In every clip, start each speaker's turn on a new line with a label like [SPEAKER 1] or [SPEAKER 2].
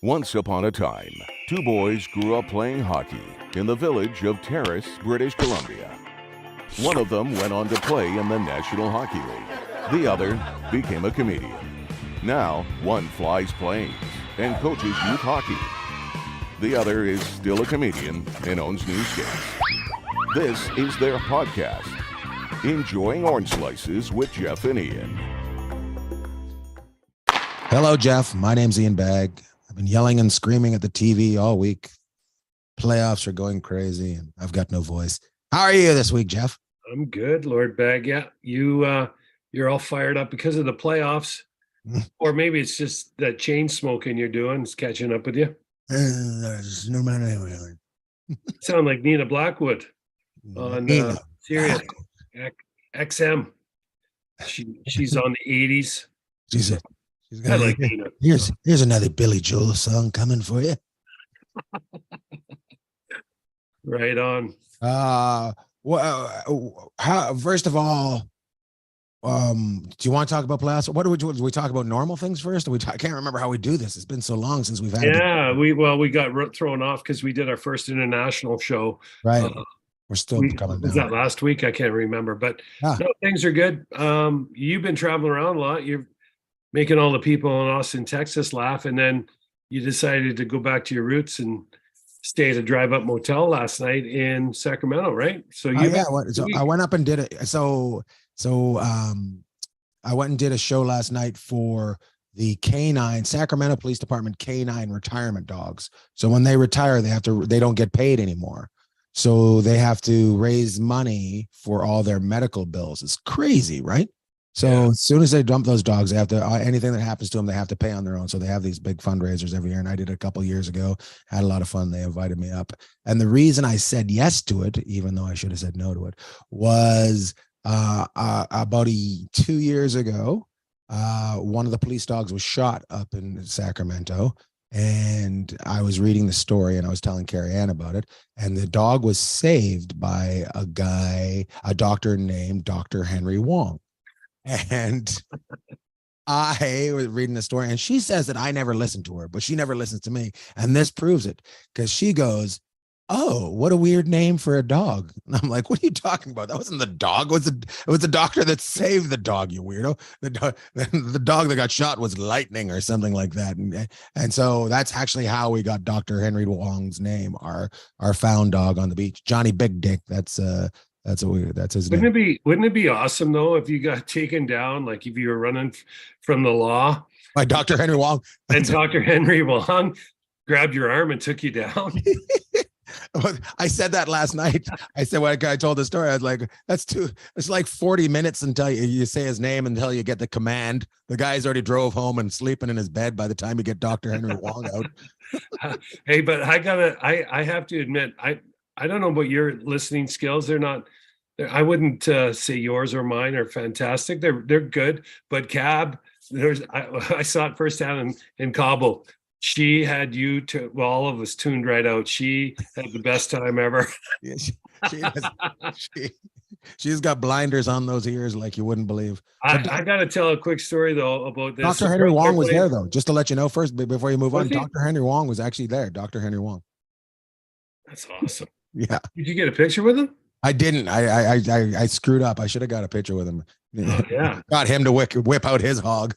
[SPEAKER 1] Once upon a time, two boys grew up playing hockey in the village of Terrace, British Columbia. One of them went on to play in the National Hockey League. The other became a comedian. Now, one flies planes and coaches youth hockey. The other is still a comedian and owns newsstands. This is their podcast, Enjoying Orange Slices with Jeff and Ian.
[SPEAKER 2] Hello, Jeff. My name's Ian Bagg. I've been yelling and screaming at the TV all week. Playoffs are going crazy, and I've got no voice. How are you this week, Jeff?
[SPEAKER 3] I'm good, Lord Bagg. Yeah, you're all fired up because of the playoffs, or maybe it's just that chain smoking you're doing is catching up with you.
[SPEAKER 2] No matter.
[SPEAKER 3] Sound like Nina Blackwood on Sirius XM. She's on the 80s.
[SPEAKER 2] She's
[SPEAKER 3] I like Nina.
[SPEAKER 2] Here's another Billy Joel song coming for you.
[SPEAKER 3] Right on.
[SPEAKER 2] First of all, do you want to talk about playoffs? Do we talk about normal things first? I can't remember how we do this. It's been so long since we've had.
[SPEAKER 3] Yeah, we got thrown off because we did our first international show.
[SPEAKER 2] Right. We're still coming down.
[SPEAKER 3] Was that last week? I can't remember, but no, things are good. You've been traveling around a lot. You're making all the people in Austin, Texas laugh, and then you decided to go back to your roots and stay at a drive-up motel last night in Sacramento, right? So
[SPEAKER 2] I went up and did it. So I went and did a show last night for the Sacramento Police Department canine retirement dogs. So when they retire, they don't get paid anymore. So they have to raise money for all their medical bills. It's crazy, right? So As soon as they dump those dogs, they have to, anything that happens to them, they have to pay on their own. So they have these big fundraisers every year. And I did a couple years ago, had a lot of fun. They invited me up. And the reason I said yes to it, even though I should have said no to it, was about 2 years ago, one of the police dogs was shot up in Sacramento. And I was reading the story and I was telling Carrie Ann about it. And the dog was saved by a doctor named Dr. Henry Wong. And I was reading the story and she says that I never listened to her, but she never listens to me. And this proves it because she goes, "Oh, what a weird name for a dog." And I'm like, "What are you talking about? That wasn't the dog. It was the doctor that saved the dog, you weirdo. The dog that got shot was Lightning or something like that." And so that's actually how we got Dr. Henry Wong's name, our found dog on the beach. Johnny Big Dick. That's his name.
[SPEAKER 3] Wouldn't it be awesome though if you got taken down, like if you were running from the law
[SPEAKER 2] by Dr. Henry Wong,
[SPEAKER 3] and Dr. Henry Wong grabbed your arm and took you down?
[SPEAKER 2] I said that last night. I said when I told the story, I was like, it's like 40 minutes until you say his name until you get the command. The guy's already drove home and sleeping in his bed by the time you get Dr. Henry Wong out.
[SPEAKER 3] Hey, but I have to admit, I don't know about your listening skills. I wouldn't say yours or mine are fantastic. They're good, but Cab, I saw it firsthand in Cabo. She had all of us tuned right out. She had the best time ever.
[SPEAKER 2] Yeah, she's got blinders on those ears like you wouldn't believe.
[SPEAKER 3] I got to tell a quick story though about this.
[SPEAKER 2] Dr. Henry Wong was there though, just to let you know first before you move on. Dr. Henry Wong was actually there. Dr. Henry Wong.
[SPEAKER 3] That's awesome.
[SPEAKER 2] Yeah.
[SPEAKER 3] Did you get a picture with him?
[SPEAKER 2] I didn't. I screwed up. I should have got a picture with him.
[SPEAKER 3] Oh, yeah.
[SPEAKER 2] Got him to whip out his hog.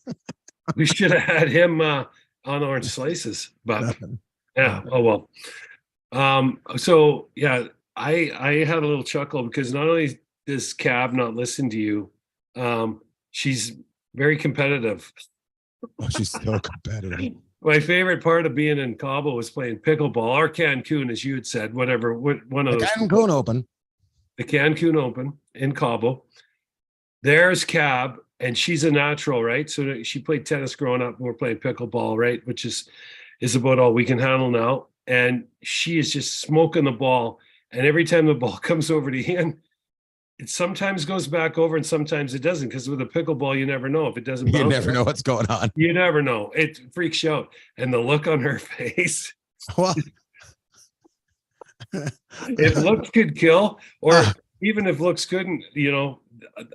[SPEAKER 3] We should have had him on Orange Slices, but yeah. Oh well. So yeah, I had a little chuckle because not only does Cab not listen to you, she's very competitive.
[SPEAKER 2] Oh, she's so competitive.
[SPEAKER 3] My favorite part of being in Cabo was playing pickleball or Cancun, as you had said, one of those.
[SPEAKER 2] Cancun Open.
[SPEAKER 3] The Cancun Open in Cabo. There's Cab, and she's a natural, right? So she played tennis growing up, and we're playing pickleball, right? Which is about all we can handle now. And she is just smoking the ball. And every time the ball comes over to Ian, it sometimes goes back over and sometimes it doesn't, because with a pickleball, you never know if it doesn't.
[SPEAKER 2] You never know what's going on.
[SPEAKER 3] You never know. It freaks you out. And the look on her face.
[SPEAKER 2] Well,
[SPEAKER 3] if looks could kill, or even if looks couldn't,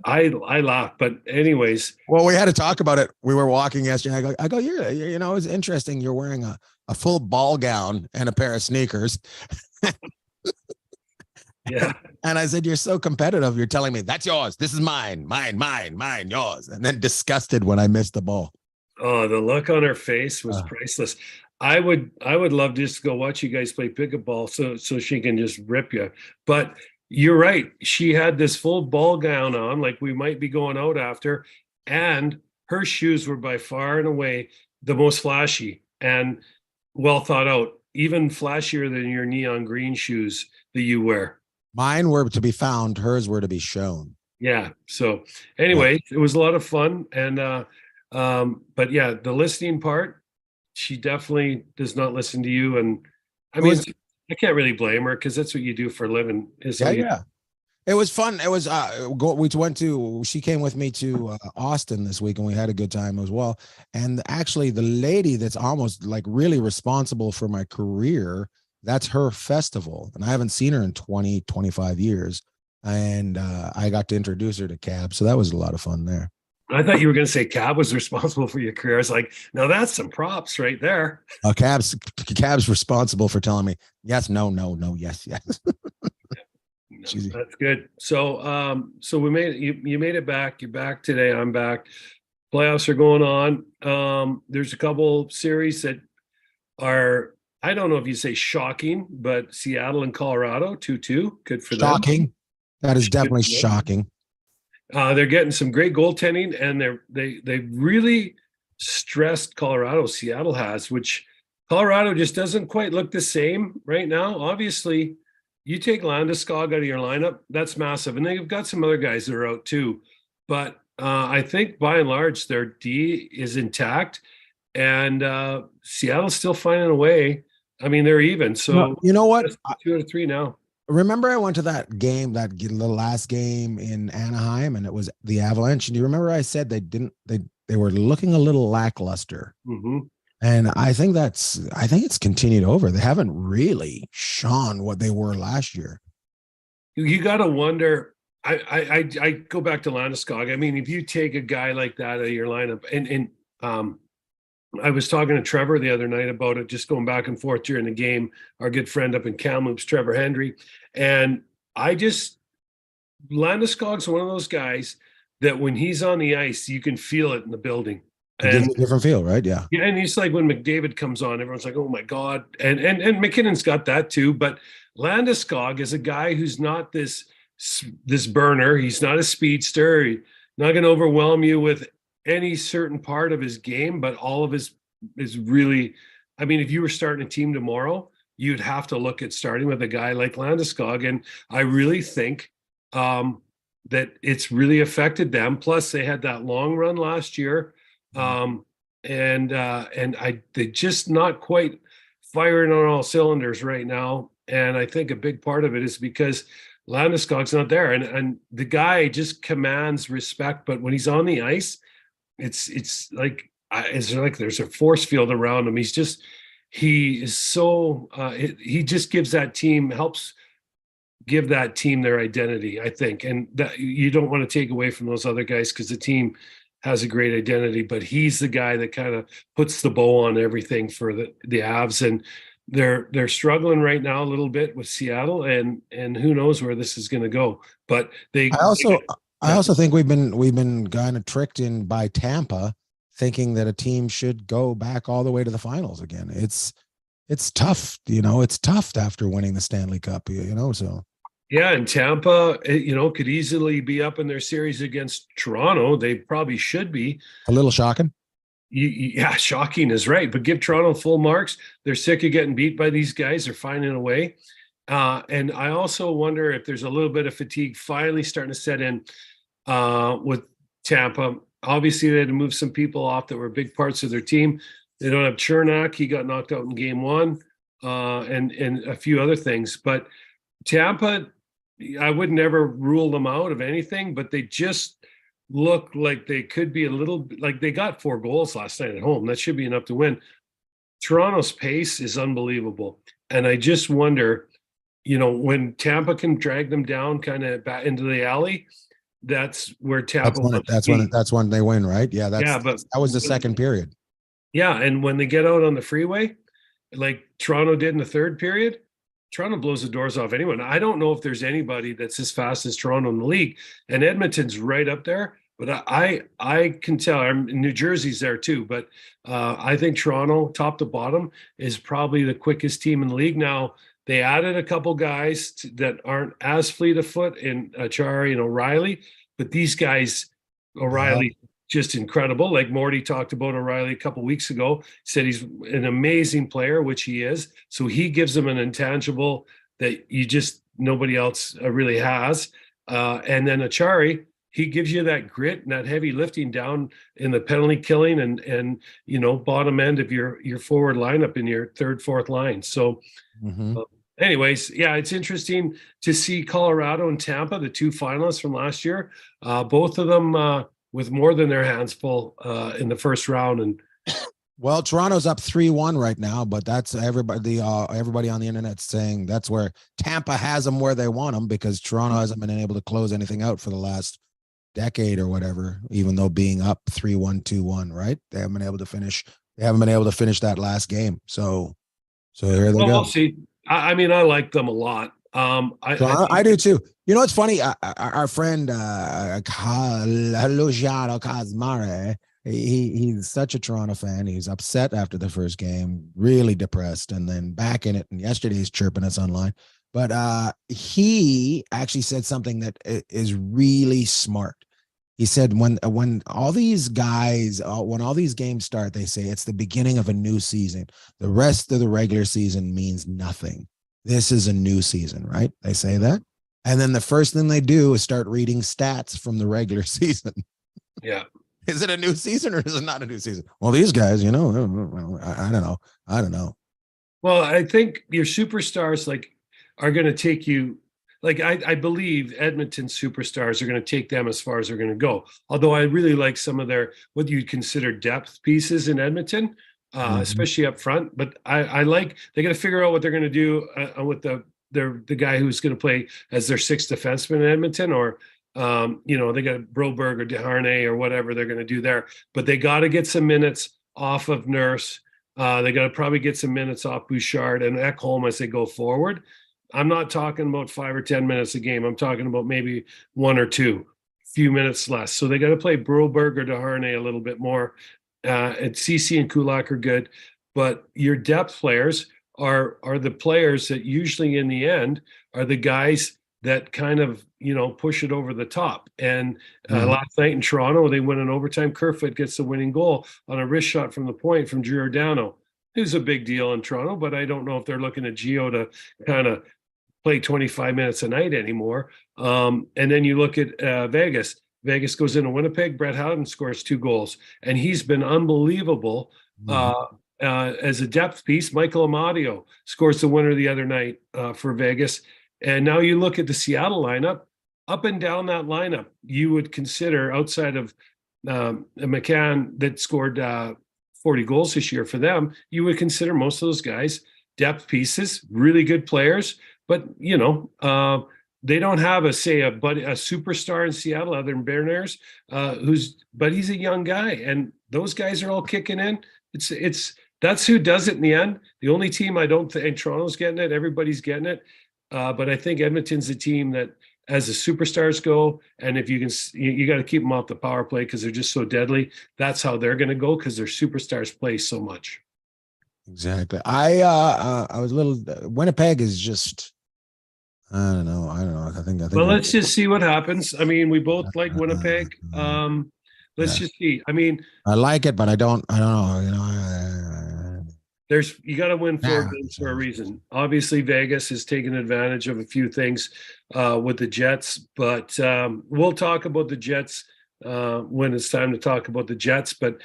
[SPEAKER 3] I laugh. But anyways.
[SPEAKER 2] Well, we had to talk about it. We were walking yesterday. I go, it's interesting. You're wearing a full ball gown and a pair of sneakers.
[SPEAKER 3] Yeah.
[SPEAKER 2] And I said, "You're so competitive. You're telling me that's yours. This is mine, mine, yours." And then disgusted when I missed the ball.
[SPEAKER 3] Oh, the look on her face was
[SPEAKER 2] Uh.
[SPEAKER 3] priceless. I would love just to go watch you guys play pickleball so she can just rip you. But you're right. She had this full ball gown on, like we might be going out after, and her shoes were by far and away the most flashy and well thought out, even flashier than your neon green shoes that you wear.
[SPEAKER 2] Mine were to be found, hers were to be shown.
[SPEAKER 3] Yeah. So anyway, it was a lot of fun. And but yeah, the listening part, she definitely does not listen to you. And I mean, I can't really blame her because that's what you do for a living.
[SPEAKER 2] Yeah. It was fun. It was she came with me to Austin this week and we had a good time as well. And actually the lady that's almost like really responsible for my career, that's her festival. And I haven't seen her in 20, 25 years. And I got to introduce her to Cab. So that was a lot of fun there.
[SPEAKER 3] I thought you were going to say Cab was responsible for your career. I was like, now that's some props right there.
[SPEAKER 2] Cab's responsible for telling me yes, no, yes.
[SPEAKER 3] No, that's good. So we made you made it back. You're back today. I'm back. Playoffs are going on. There's a couple series that are, I don't know if you say shocking, but Seattle and Colorado 2-2. Good for them.
[SPEAKER 2] Shocking. That is definitely shocking.
[SPEAKER 3] They're getting some great goaltending, and they really stressed Colorado. Seattle has, which Colorado just doesn't quite look the same right now. Obviously, you take Landeskog out of your lineup, that's massive, and they've got some other guys that are out too. But I think by and large their D is intact, and Seattle's still finding a way. I mean, they're even. So
[SPEAKER 2] you know what?
[SPEAKER 3] 2 out of 3 now.
[SPEAKER 2] Remember I went to that game, the last game in Anaheim, and it was the Avalanche. And do you remember I said they were looking a little lackluster?
[SPEAKER 3] Mm-hmm.
[SPEAKER 2] And I think it's continued over. They haven't really shone what they were last year.
[SPEAKER 3] You got to wonder. I go back to Landeskog. I mean, if you take a guy like that out of your lineup, and I was talking to Trevor the other night about it, just going back and forth during the game. Our good friend up in Kamloops, Trevor Hendry, and Landeskog's one of those guys that when he's on the ice, you can feel it in the building.
[SPEAKER 2] It gives a different feel, right? Yeah.
[SPEAKER 3] Yeah, and he's like when McDavid comes on, everyone's like, "Oh my God!" And McKinnon's got that too. But Landeskog is a guy who's not this burner. He's not a speedster. He's not going to overwhelm you with any certain part of his game, but all of his is really. I mean, if you were starting a team tomorrow, you'd have to look at starting with a guy like Landeskog, and I really think that it's really affected them. Plus, they had that long run last year. They just not quite firing on all cylinders right now. And I think a big part of it is because Landeskog's not there, and the guy just commands respect. But when he's on the ice, it's like there's a force field around him. He is so he just gives that team, helps give that team their identity, I think. And that you don't want to take away from those other guys because the team has a great identity, but he's the guy that kind of puts the bow on everything for the Avs, and they're struggling right now a little bit with Seattle, and who knows where this is going to go. But I
[SPEAKER 2] also think we've been kind of tricked in by Tampa, thinking that a team should go back all the way to the finals again. It's tough, it's tough after winning the Stanley Cup, so.
[SPEAKER 3] Yeah, and Tampa, could easily be up in their series against Toronto. They probably should be.
[SPEAKER 2] A little shocking.
[SPEAKER 3] Yeah, shocking is right. But give Toronto full marks. They're sick of getting beat by these guys. They're finding a way. And I also wonder if there's a little bit of fatigue finally starting to set in with Tampa. Obviously, they had to move some people off that were big parts of their team. They don't have Chernak. He got knocked out in game 1, and a few other things. But Tampa, I would never rule them out of anything, but they just look like they could be a little, like they got 4 goals last night at home. That should be enough to win. Toronto's pace is unbelievable. And I just wonder, when Tampa can drag them down kind of back into the alley, that's where Tampa.
[SPEAKER 2] That's when they win, right? Yeah. That was the second period.
[SPEAKER 3] Yeah. And when they get out on the freeway, like Toronto did in the third period, Toronto blows the doors off anyone. I don't know if there's anybody that's as fast as Toronto in the league, and Edmonton's right up there. But I can tell. New Jersey's there too, but I think Toronto, top to bottom, is probably the quickest team in the league. Now they added a couple guys that aren't as fleet of foot in Achari and O'Reilly, but these guys, O'Reilly, just incredible. Like Morty talked about O'Reilly a couple weeks ago, said he's an amazing player, which he is. So he gives them an intangible that you just nobody else really has. And then Achari, he gives you that grit and that heavy lifting down in the penalty killing and bottom end of your forward lineup in your third, fourth line. So anyways, yeah, it's interesting to see Colorado and Tampa, the two finalists from last year, both of them with more than their hands full in the first round. And
[SPEAKER 2] well, Toronto's up 3-1 right now, but that's everybody on the internet saying that's where Tampa has them where they want them, because Toronto hasn't been able to close anything out for the last decade or whatever, even though being up 3-1, 2-1, right? They haven't been able to finish that last game. So here they go.
[SPEAKER 3] We'll see. I mean, I like them a lot.
[SPEAKER 2] I do too. You know, it's funny. Our friend Luciano Casmare, he's such a Toronto fan. He's upset after the first game, really depressed, and then back in it. And yesterday he's chirping us online. But he actually said something that is really smart. He said when all these guys, when all these games start, they say it's the beginning of a new season. The rest of the regular season means nothing. This is a new season, right? They say that. And then the first thing they do is start reading stats from the regular season.
[SPEAKER 3] Yeah.
[SPEAKER 2] Is it a new season or is it not a new season? Well, these guys, I don't know.
[SPEAKER 3] Well, I think your superstars are going to take you. I believe Edmonton superstars are going to take them as far as they're going to go. Although I really like some of their what you'd consider depth pieces in Edmonton, especially up front. But I like they got to figure out what they're going to do with the guy who's going to play as their sixth defenseman in Edmonton, or they got Broberg or Desharnais or whatever they're going to do there. But they got to get some minutes off of Nurse. They got to probably get some minutes off Bouchard and Ekholm as they go forward. I'm not talking about 5 or 10 minutes a game. I'm talking about maybe 1 or 2, few minutes less. So they got to play Broberg or Desharnais a little bit more. And CC and Kulak are good, but your depth players are the players that usually in the end are the guys that kind of push it over the top. And last night in Toronto, they win in overtime. Kerfoot gets the winning goal on a wrist shot from the point from Giordano. It was a big deal in Toronto, but I don't know if they're looking at Gio to kind of play 25 minutes a night anymore. And then you look at Vegas. Vegas goes into Winnipeg. Brett Howden scores 2 goals, and he's been unbelievable as a depth piece. Michael Amadio scores the winner the other night for Vegas. And now you look at the Seattle lineup, up and down that lineup, you would consider outside of McCann that scored 40 goals this year for them, you would consider most of those guys depth pieces, really good players, but they don't have a superstar in Seattle other than Berners, but he's a young guy, and those guys are all kicking in. That's who does it in the end. The only team I don't think Toronto's getting it, everybody's getting it, but I think Edmonton's a team that, as the superstars go, and if you can, you got to keep them off the power play because they're just so deadly. That's how they're going to go because their superstars play so much.
[SPEAKER 2] Exactly. I was a little. Winnipeg is just. I don't know. I think.
[SPEAKER 3] Well, let's just see what happens. I mean, we both like Winnipeg. Let's just see. I mean,
[SPEAKER 2] I like it, but I don't know.
[SPEAKER 3] You got to win 4 games for a reason. Obviously, Vegas has taken advantage of a few things with the Jets, but we'll talk about the Jets when it's time to talk about the Jets. But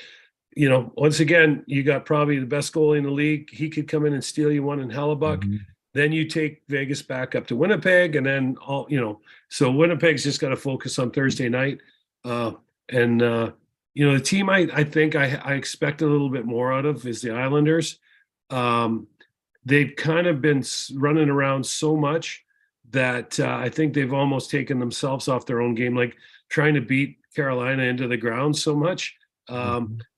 [SPEAKER 3] once again, you got probably the best goalie in the league. He could come in and steal you one in Hellebuck. Then you take Vegas back up to Winnipeg, and then so Winnipeg's just got to focus on Thursday night. The team I think I expect a little bit more out of is the Islanders. They've kind of been running around so much that I think they've almost taken themselves off their own game, like trying to beat Carolina into the ground so much.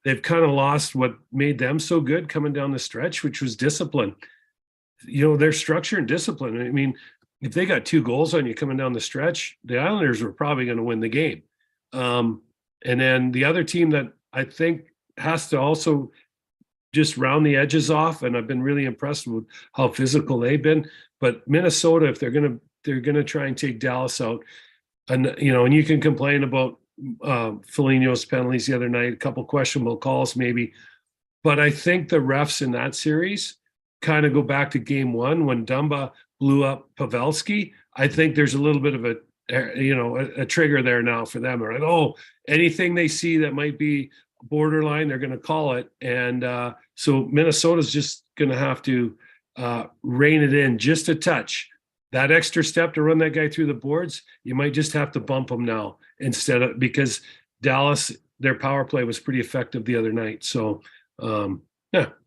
[SPEAKER 3] They've kind of lost what made them so good coming down the stretch, which was discipline. Their structure and discipline. I mean, if they got 2 goals on you coming down the stretch, the Islanders were probably going to win the game. And then the other team that I think has to also just round the edges off, and I've been really impressed with how physical they've been. But Minnesota, if they're gonna try and take Dallas out, and and you can complain about Foligno's penalties the other night, a couple questionable calls maybe, but I think the refs in that series kind of go back to game 1 when Dumba blew up Pavelski. I think there's a little bit of a trigger there now for them. Or like, anything they see that might be borderline, they're going to call it. And so Minnesota's just going to have to rein it in just a touch. That extra step to run that guy through the boards, you might just have to bump him now because Dallas, their power play was pretty effective the other night. So,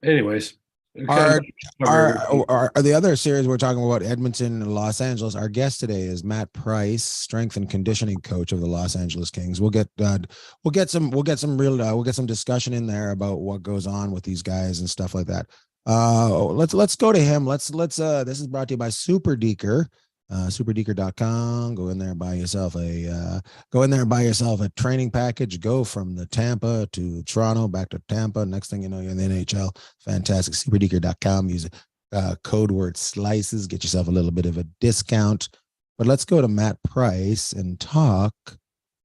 [SPEAKER 3] anyways.
[SPEAKER 2] Are the other series we're talking about, Edmonton and Los Angeles? Our guest today is Matt Price, strength and conditioning coach of the Los Angeles Kings. We'll get some discussion in there about what goes on with these guys and stuff like that. Let's go to him. This is brought to you by Super Deeker. Superdeeker.com. Go in there, buy yourself a training package. Go from the Tampa to Toronto, back to Tampa. Next thing you know, you're in the NHL. Fantastic. Superdeeker.com. Use code word slices. Get yourself a little bit of a discount. But let's go to Matt Price and talk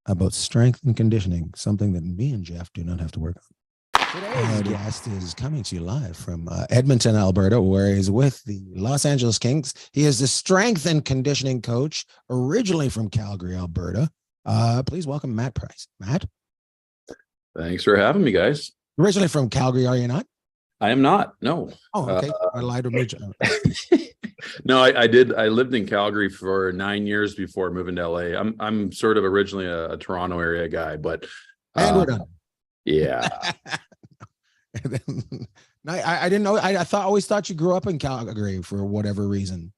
[SPEAKER 2] about strength and conditioning, something that me and Jeff do not have to work on. Today's guest is coming to you live from Edmonton, Alberta, where he's with the Los Angeles Kings. He is the strength and conditioning coach, originally from Calgary, Alberta. Please welcome Matt Price. Matt?
[SPEAKER 4] Thanks for having me, guys.
[SPEAKER 2] Originally from Calgary, are you not?
[SPEAKER 4] I am not. No.
[SPEAKER 2] Oh, okay. I lied to you.
[SPEAKER 4] No, I did. I lived in Calgary for 9 years before moving to LA. I'm sort of originally a Toronto area guy, but
[SPEAKER 2] and we're done.
[SPEAKER 4] Yeah.
[SPEAKER 2] I didn't know. I always thought you grew up in Calgary for whatever reason.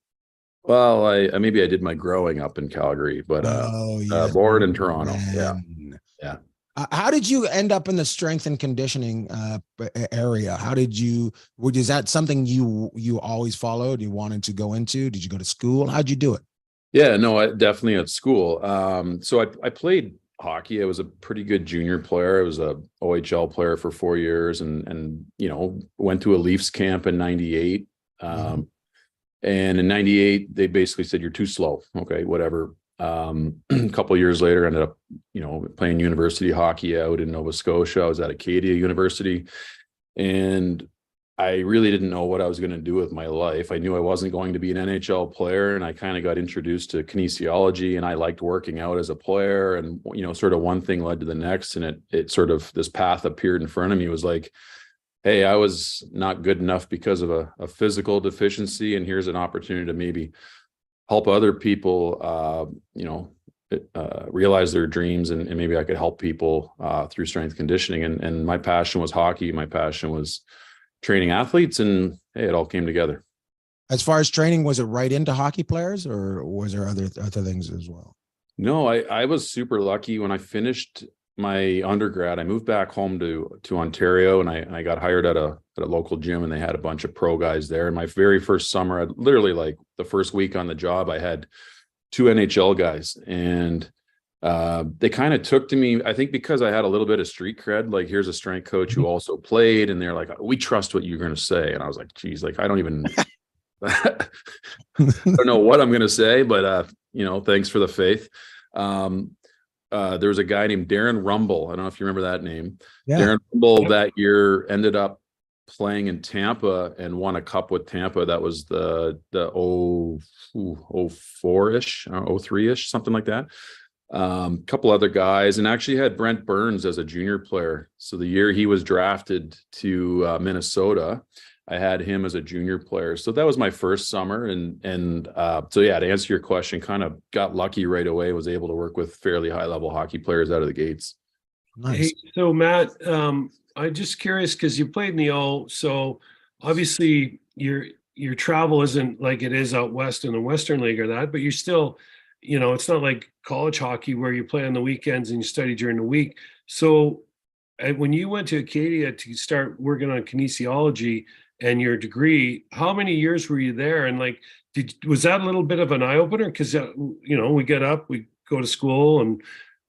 [SPEAKER 4] Well, I maybe I did my growing up in Calgary, but born in Toronto. Man. Yeah.
[SPEAKER 2] How did you end up in the strength and conditioning area? Is that something you always followed? You wanted to go into? Did you go to school? How'd you do it?
[SPEAKER 4] Yeah, no, I definitely at school. So I played hockey. I was a pretty good junior player. I was a OHL player for 4 years and went to a Leafs camp in 98. And in 98, they basically said, you're too slow. Okay, whatever. A couple of years later, ended up, playing university hockey out in Nova Scotia. I was at Acadia University, and I really didn't know what I was going to do with my life. I knew I wasn't going to be an NHL player, and I kind of got introduced to kinesiology, and I liked working out as a player. And, sort of one thing led to the next, and it sort of, this path appeared in front of me. It was like, hey, I was not good enough because of a physical deficiency, and here's an opportunity to maybe help other people, realize their dreams, and maybe I could help people through strength conditioning. And my passion was hockey. My passion was training athletes, and hey, it all came together.
[SPEAKER 2] As far as training, was it right into hockey players, or was there other things as well?
[SPEAKER 4] No, I was super lucky. When I finished my undergrad, I moved back home to Ontario, and I got hired at a local gym, and they had a bunch of pro guys there. And my very first summer, I literally, like the first week on the job, I had 2 NHL guys, and they kind of took to me, I think because I had a little bit of street cred, like, here's a strength coach who also played, and they're like, we trust what you're going to say. And I was like, geez, like, I don't even, I don't know what I'm going to say, but thanks for the faith. There was a guy named Darren Rumble. I don't know if you remember that name. Yeah. Darren Rumble that year ended up playing in Tampa and won a cup with Tampa. That was the 04-ish, 03-ish, something like that. Couple other guys, and actually had Brent Burns as a junior player. So the year he was drafted to Minnesota, I had him as a junior player. So that was my first summer. And so yeah, to answer your question, kind of got lucky right away, was able to work with fairly high level hockey players out of the gates.
[SPEAKER 3] Nice. Hey, so Matt, I'm just curious, because you played in the O, so obviously your travel isn't like it is out west in the Western League or that, but you're still, it's not like college hockey where you play on the weekends and you study during the week. So And when you went to Acadia to start working on kinesiology and your degree, how many years were you there? And like, was that a little bit of an eye opener? Because we get up, we go to school and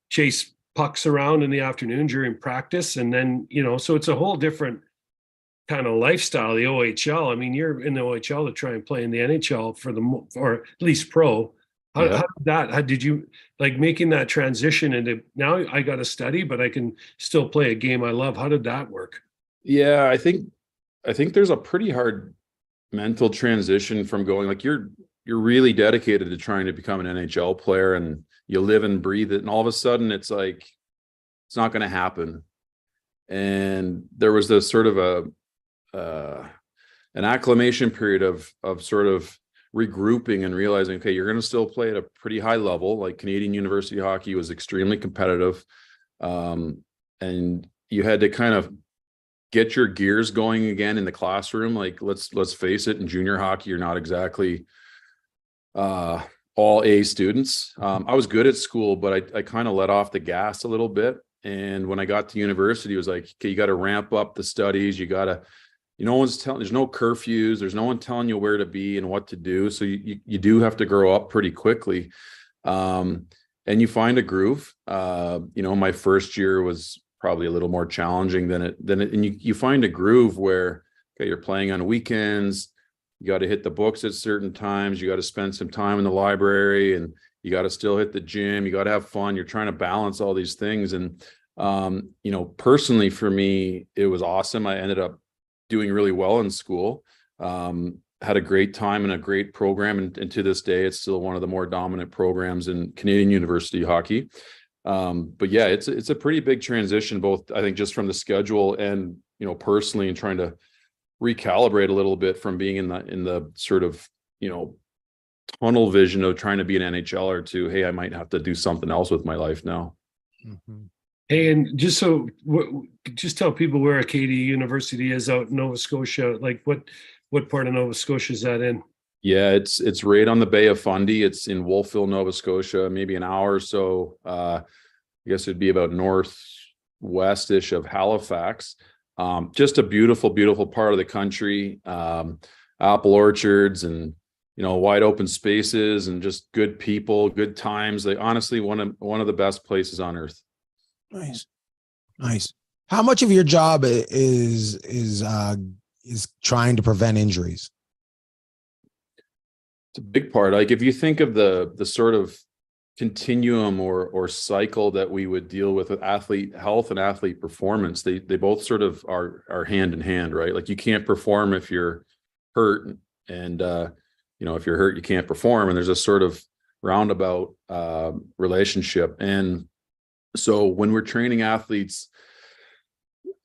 [SPEAKER 3] chase pucks around in the afternoon during practice, and then so it's a whole different kind of lifestyle. The OHL. I mean, you're in the OHL to try and play in the NHL or at least pro. How did you like making that transition into now I got to study, but I can still play a game I love? How did that work?
[SPEAKER 4] Yeah, I think there's a pretty hard mental transition from going like you're really dedicated to trying to become an NHL player and you live and breathe it, and all of a sudden it's like it's not going to happen. And there was this sort of an acclimation period of sort of regrouping and realizing, okay, you're going to still play at a pretty high level. Like Canadian university hockey was extremely competitive. And you had to kind of get your gears going again in the classroom. Like, let's face it, in junior hockey, you're not exactly all A students. I was good at school, but I kind of let off the gas a little bit. And when I got to university, it was like, okay, you got to ramp up the studies. You got to, no one's telling, there's no curfews. There's no one telling you where to be and what to do. So you do have to grow up pretty quickly. And you find a groove. My first year was probably a little more challenging than it, and you find a groove where, okay, you're playing on weekends. You got to hit the books at certain times. You got to spend some time in the library, and you got to still hit the gym. You got to have fun. You're trying to balance all these things. And, personally for me, it was awesome. I ended up doing really well in school, had a great time and a great program. And to this day, it's still one of the more dominant programs in Canadian university hockey. But yeah, it's a pretty big transition, both, I think, just from the schedule and, personally, and trying to recalibrate a little bit from being in the sort of, tunnel vision of trying to be an NHLer to, hey, I might have to do something else with my life now.
[SPEAKER 2] Mm-hmm.
[SPEAKER 3] Hey, and just tell people where Acadia University is out in Nova Scotia. Like what part of Nova Scotia is that in?
[SPEAKER 4] Yeah, it's right on the Bay of Fundy. It's in Wolfville, Nova Scotia, maybe an hour or so. I guess it'd be about northwest-ish of Halifax. Just a beautiful, beautiful part of the country. Apple orchards and wide open spaces and just good people, good times. They honestly one of the best places on earth.
[SPEAKER 2] Nice. How much of your job is trying to prevent injuries?
[SPEAKER 4] It's a big part. Like if you think of the sort of continuum or cycle that we would deal with athlete health and athlete performance, they both sort of are hand in hand, right? Like you can't perform if you're hurt, and if you're hurt, you can't perform. And there's a sort of roundabout relationship. And so when we're training athletes,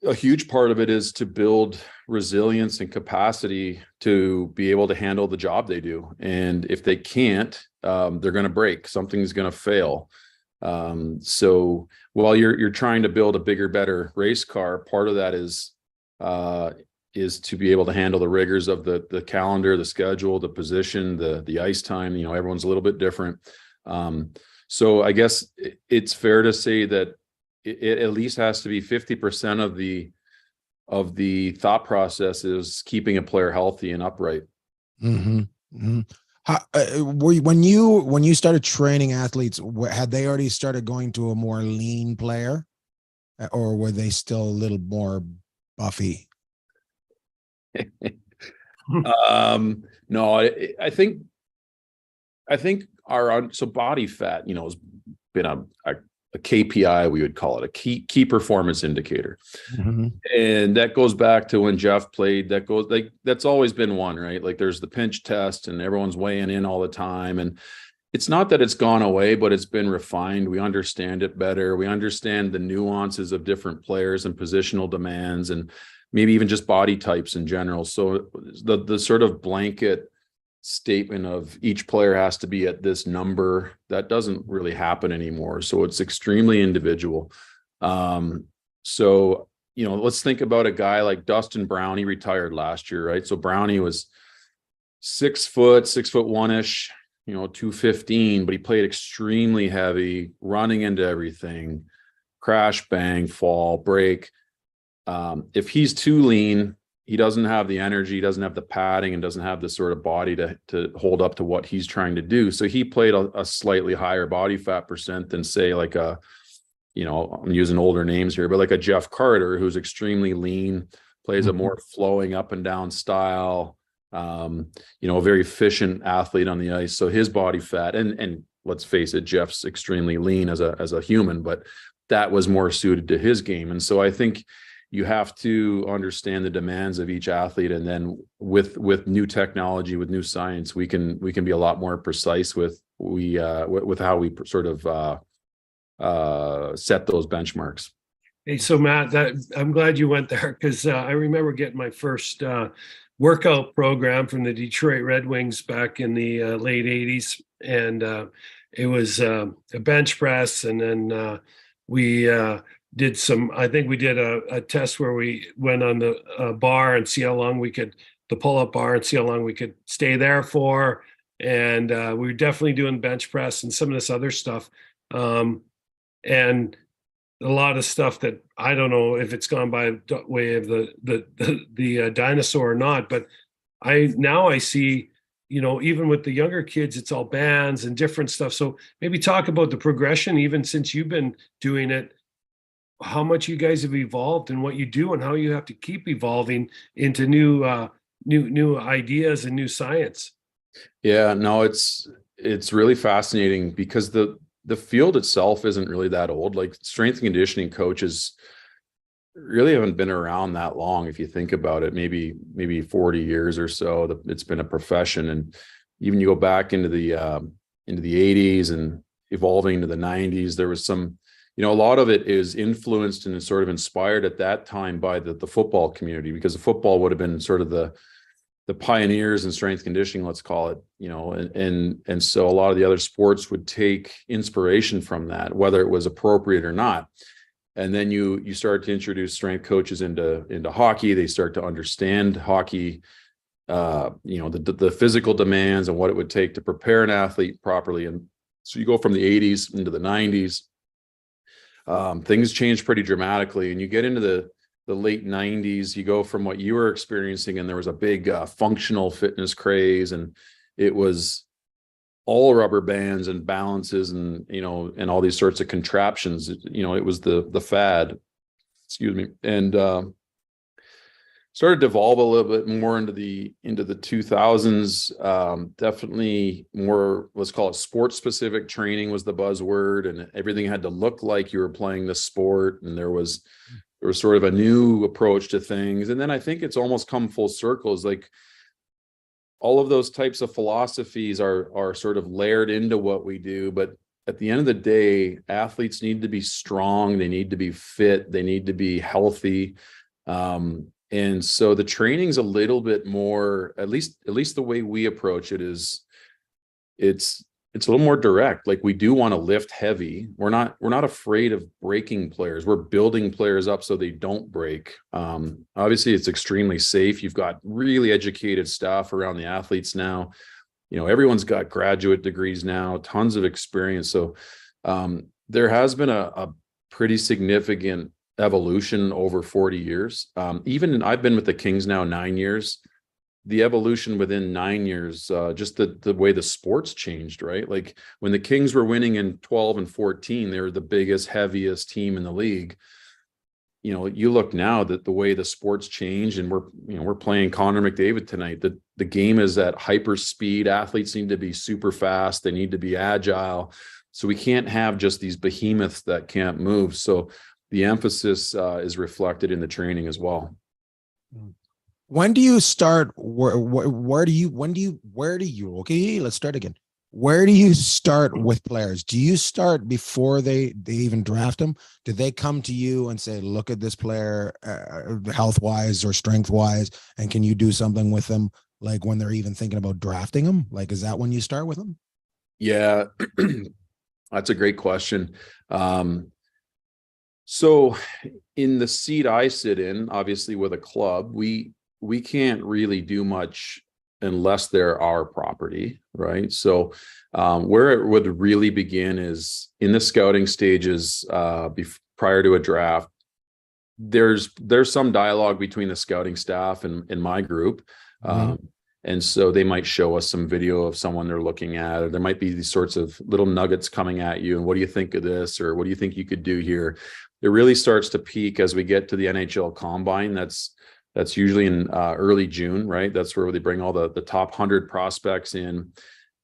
[SPEAKER 4] a huge part of it is to build resilience and capacity to be able to handle the job they do. And if they can't, they're going to break. Something's going to fail. So while you're trying to build a bigger, better race car, part of that is to be able to handle the rigors of the calendar, the schedule, the position, the ice time. Everyone's a little bit different. So I guess it's fair to say that it at least has to be 50% of the thought process is keeping a player healthy and upright.
[SPEAKER 2] Mm-hmm. Mm-hmm. When you started training athletes, had they already started going to a more lean player, or were they still a little more buffy?
[SPEAKER 4] No, I think so body fat, has been a KPI, we would call it a key performance indicator.
[SPEAKER 2] Mm-hmm.
[SPEAKER 4] And that goes back to when Jeff played. That's always been one, right? Like there's the pinch test and everyone's weighing in all the time. And it's not that it's gone away, but it's been refined. We understand it better. We understand the nuances of different players and positional demands and maybe even just body types in general. So the sort of blanket statement of each player has to be at this number, that doesn't really happen anymore. So it's extremely individual. So, let's think about a guy like Dustin Brown. He retired last year, right? So Brownie was 6'1"-ish, 215, but he played extremely heavy, running into everything, crash, bang, fall, break. If he's too lean, he doesn't have the energy, he doesn't have the padding, and doesn't have the sort of body to hold up to what he's trying to do. So he played a slightly higher body fat percent than, say, like a, I'm using older names here, but like a Jeff Carter, who's extremely lean, plays a more flowing up and down style, a very efficient athlete on the ice. So his body fat, and let's face it, Jeff's extremely lean as a human, but that was more suited to his game. And so I think you have to understand the demands of each athlete, and then with new technology, with new science, we can be a lot more precise with how we sort of set those benchmarks.
[SPEAKER 3] Hey, so Matt, I'm glad you went there, because I remember getting my first workout program from the Detroit Red Wings back in the late 80s. And it was a bench press. And then we did a test where we went on the bar and see how long the pull-up bar, and see how long we could stay there for. And we were definitely doing bench press and some of this other stuff. And a lot of stuff that I don't know if it's gone by way of the dinosaur or not, but I see, even with the younger kids, it's all bands and different stuff. So maybe talk about the progression, even since you've been doing it, how much you guys have evolved and what you do, and how you have to keep evolving into new ideas and new science.
[SPEAKER 4] Yeah, no, it's really fascinating, because the field itself isn't really that old. Like, strength and conditioning coaches really haven't been around that long. If you think about it, maybe 40 years or so, it's been a profession. And even you go back into the 80s and evolving into the 90s, there was some, a lot of it is influenced and sort of inspired at that time by the football community, because the football would have been sort of the pioneers in strength conditioning, let's call it, and so a lot of the other sports would take inspiration from that, whether it was appropriate or not. And then you start to introduce strength coaches into hockey. They start to understand hockey, the physical demands and what it would take to prepare an athlete properly. And so you go from the 80s into the 90s, things change pretty dramatically, and you get into the late 90s, you go from what you were experiencing, and there was a big functional fitness craze, and it was all rubber bands and balances and and all these sorts of contraptions. It was the fad, and started to evolve a little bit more into the 2000s. Definitely more, let's call it, sports specific training was the buzzword, and everything had to look like you were playing the sport, and there was sort of a new approach to things. And then I think it's almost come full circle. It's like all of those types of philosophies are sort of layered into what we do. But at the end of the day, athletes need to be strong. They need to be fit. They need to be healthy. And so the training's a little bit more, at least the way we approach it is, it's a little more direct. Like, we do want to lift heavy. We're not afraid of breaking players. We're building players up so they don't break. Obviously, it's extremely safe. You've got really educated staff around the athletes now. Everyone's got graduate degrees now, tons of experience. So there has been a pretty significant evolution over 40 years. I've been with the Kings now 9 years. The evolution within 9 years, just the way the sports changed, right? Like, when the Kings were winning in 12 and 14, they were the biggest, heaviest team in the league. You look now that the way the sports changed, and we're playing Connor McDavid tonight. The game is at hyper speed. Athletes need to be super fast. They need to be agile. So we can't have just these behemoths that can't move. So the emphasis is reflected in the training as well.
[SPEAKER 2] When do you start? Where do you? Okay, let's start again. Where do you start with players? Do you start before they even draft them? Do they come to you and say, look at this player health wise or strength wise, and can you do something with them? Like, when they're even thinking about drafting them, like, is that when you start with them?
[SPEAKER 4] Yeah, that's a great question. So in the seat I sit in, obviously with a club, we can't really do much unless they're our property, right? So where it would really begin is in the scouting stages, prior to a draft, there's some dialogue between the scouting staff and my group. And so they might show us some video of someone they're looking at, or there might be these sorts of little nuggets coming at you. And what do you think of this? Or what do you think you could do here? It really starts to peak as we get to the NHL Combine. That's usually in early June, right? That's where they bring all the top 100 prospects in,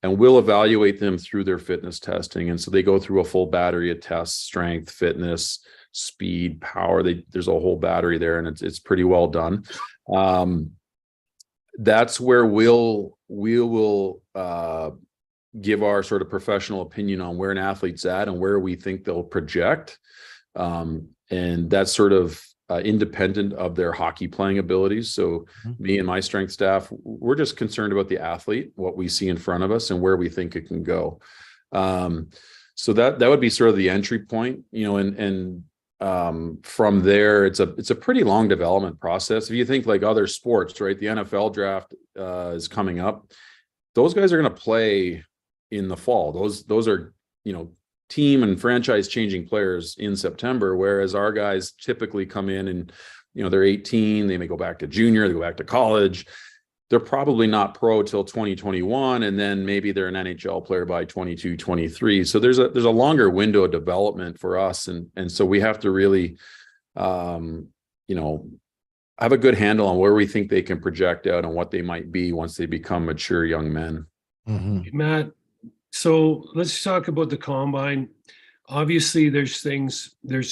[SPEAKER 4] and we'll evaluate them through their fitness testing. And so they go through a full battery of tests: strength, fitness, speed, power. There's a whole battery there, and it's pretty well done. That's where we will give our sort of professional opinion on where an athlete's at and where we think they'll project. And that's sort of independent of their hockey playing abilities. So me and my strength staff, we're just concerned about the athlete, what we see in front of us, and where we think it can go. So that would be sort of the entry point, and from there, it's a pretty long development process. If you think like other sports, right? The NFL draft is coming up. Those guys are going to play in the fall. Those are, team and franchise changing players in September, whereas our guys typically come in and, they're 18, they may go back to junior, they go back to college. They're probably not pro till 2021, and then maybe they're an NHL player by 22, 23. So there's a longer window of development for us, and so we have to really, have a good handle on where we think they can project out and what they might be once they become mature young men.
[SPEAKER 3] Matt, so let's talk about the combine. Obviously, there's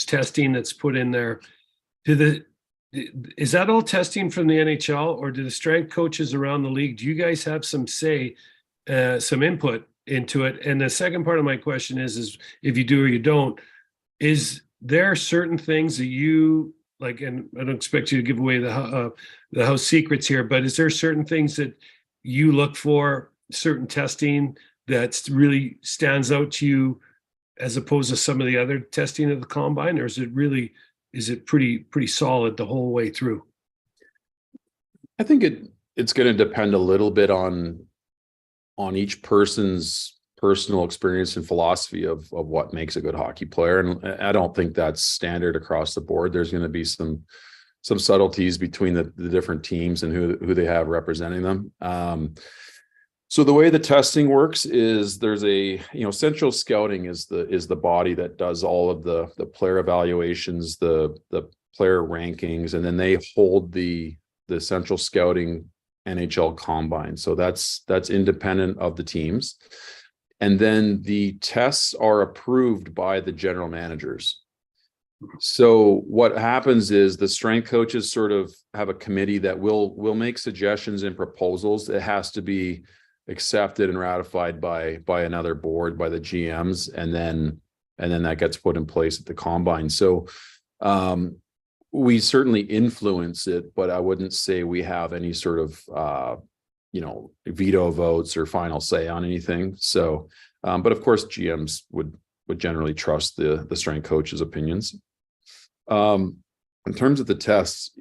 [SPEAKER 3] testing that's put in there. Is that all testing from the NHL, or do the strength coaches around the league, do you guys have some say, some input into it? And the second part of my question is if you do or you don't, is there certain things that you like, and I don't expect you to give away the house secrets here, but is there certain things that you look for, certain testing that really stands out to you as opposed to some of the other testing of the combine, or is it pretty solid the whole way through?
[SPEAKER 4] I think it's going to depend a little bit on each person's personal experience and philosophy of what makes a good hockey player. And I don't think that's standard across the board. There's going to be some subtleties between the different teams and who they have representing them. So the way the testing works is there's Central Scouting is the body that does all of the player evaluations, the player rankings, and then they hold the Central Scouting NHL Combine. So that's independent of the teams. And then the tests are approved by the general managers. So what happens is the strength coaches sort of have a committee that will make suggestions and proposals. It has to be accepted and ratified by another board, by the GMs, and then that gets put in place at the combine. So we certainly influence it, but I wouldn't say we have any sort of veto votes or final say on anything. So but of course GMs would generally trust the strength coach's opinions. In terms of the tests,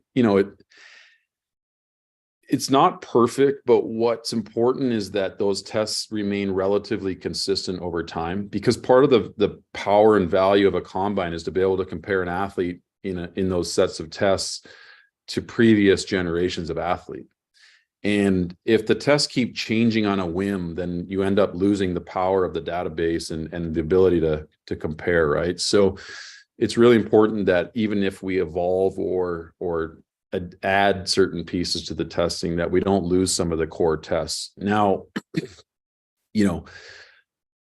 [SPEAKER 4] it's not perfect, but what's important is that those tests remain relatively consistent over time, because part of the power and value of a combine is to be able to compare an athlete in those sets of tests to previous generations of athlete. And if the tests keep changing on a whim, then you end up losing the power of the database and the ability to compare, right? So it's really important that even if we evolve or add certain pieces to the testing, that we don't lose some of the core tests. Now,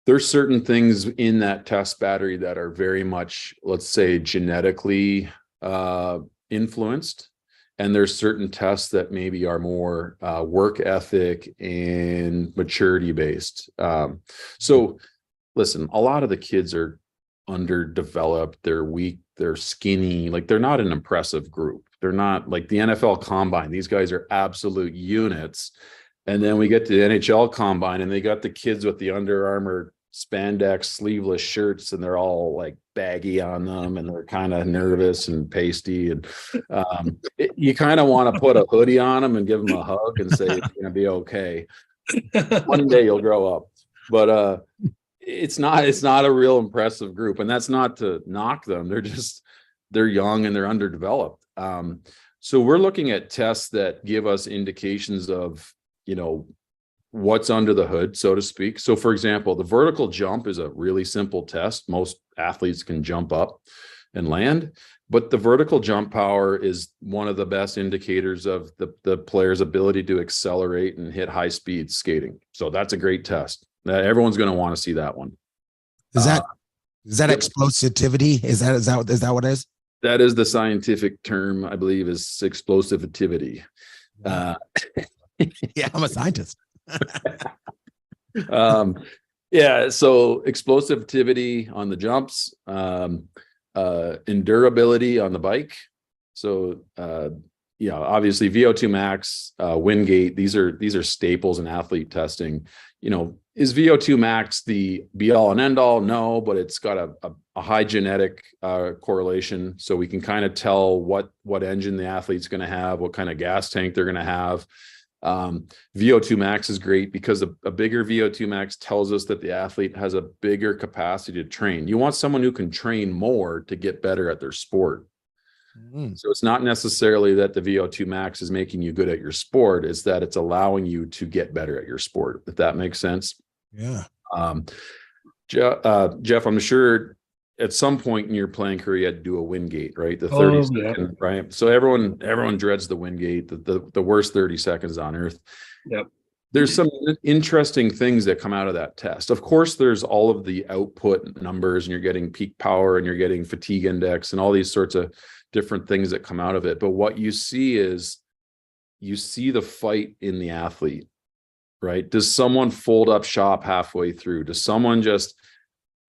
[SPEAKER 4] there's certain things in that test battery that are very much, let's say, genetically influenced. And there's certain tests that maybe are more work ethic and maturity based. So listen, a lot of the kids are underdeveloped, they're weak, they're skinny, like they're not an impressive group. They're not like the NFL Combine. These guys are absolute units. And then we get to the NHL Combine and they got the kids with the Under Armour spandex sleeveless shirts, and they're all like baggy on them, and they're kind of nervous and pasty. And you kind of want to put a hoodie on them and give them a hug and say, it's going to be okay. One day you'll grow up. But it's not a real impressive group, and that's not to knock them. They're young and they're underdeveloped. So we're looking at tests that give us indications of, what's under the hood, so to speak. So for example, the vertical jump is a really simple test. Most athletes can jump up and land, but the vertical jump power is one of the best indicators of the player's ability to accelerate and hit high speed skating. So that's a great test. Everyone's going to want to see that one.
[SPEAKER 2] Is that
[SPEAKER 4] yep.
[SPEAKER 2] explosivity? Is that what it is?
[SPEAKER 4] That is the scientific term, I believe, is explosivity.
[SPEAKER 2] Yeah, I'm a scientist.
[SPEAKER 4] Yeah, so explosivity on the jumps, endurability on the bike. So obviously VO2 max, wind gate, these are staples in athlete testing. Is VO2 max the be all and end all? No, but it's got a high genetic correlation, so we can kind of tell what engine the athlete's going to have, what kind of gas tank they're going to have. VO2 max is great because a bigger VO2 max tells us that the athlete has a bigger capacity to train. You want someone who can train more to get better at their sport. So it's not necessarily that the VO2 max is making you good at your sport, it's that it's allowing you to get better at your sport, if that makes sense.
[SPEAKER 2] Yeah.
[SPEAKER 4] Jeff, I'm sure at some point in your playing career you had to do a wind gate, right? The 30 second, right? So everyone dreads the wind gate, the worst 30 seconds on earth.
[SPEAKER 3] Yep.
[SPEAKER 4] There's some interesting things that come out of that test. Of course, there's all of the output numbers, and you're getting peak power and you're getting fatigue index and all these sorts of different things that come out of it. But what you see is the fight in the athlete, right? Does someone fold up shop halfway through? Does someone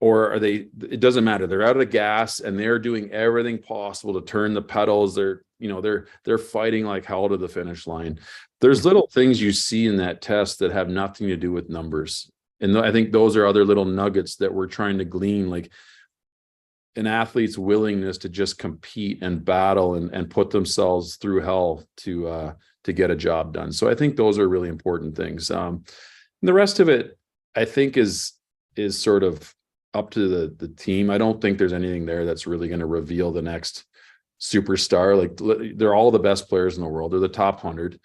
[SPEAKER 4] or are they, it doesn't matter. They're out of the gas and they're doing everything possible to turn the pedals. They're fighting like hell to the finish line. There's little things you see in that test that have nothing to do with numbers. And I think those are other little nuggets that we're trying to glean, like an athlete's willingness to just compete and battle and put themselves through hell to get a job done. So I think those are really important things. And the rest of it, I think, is sort of up to the team. I don't think there's anything there that's really going to reveal the next superstar. Like, they're all the best players in the world. They're the top 100.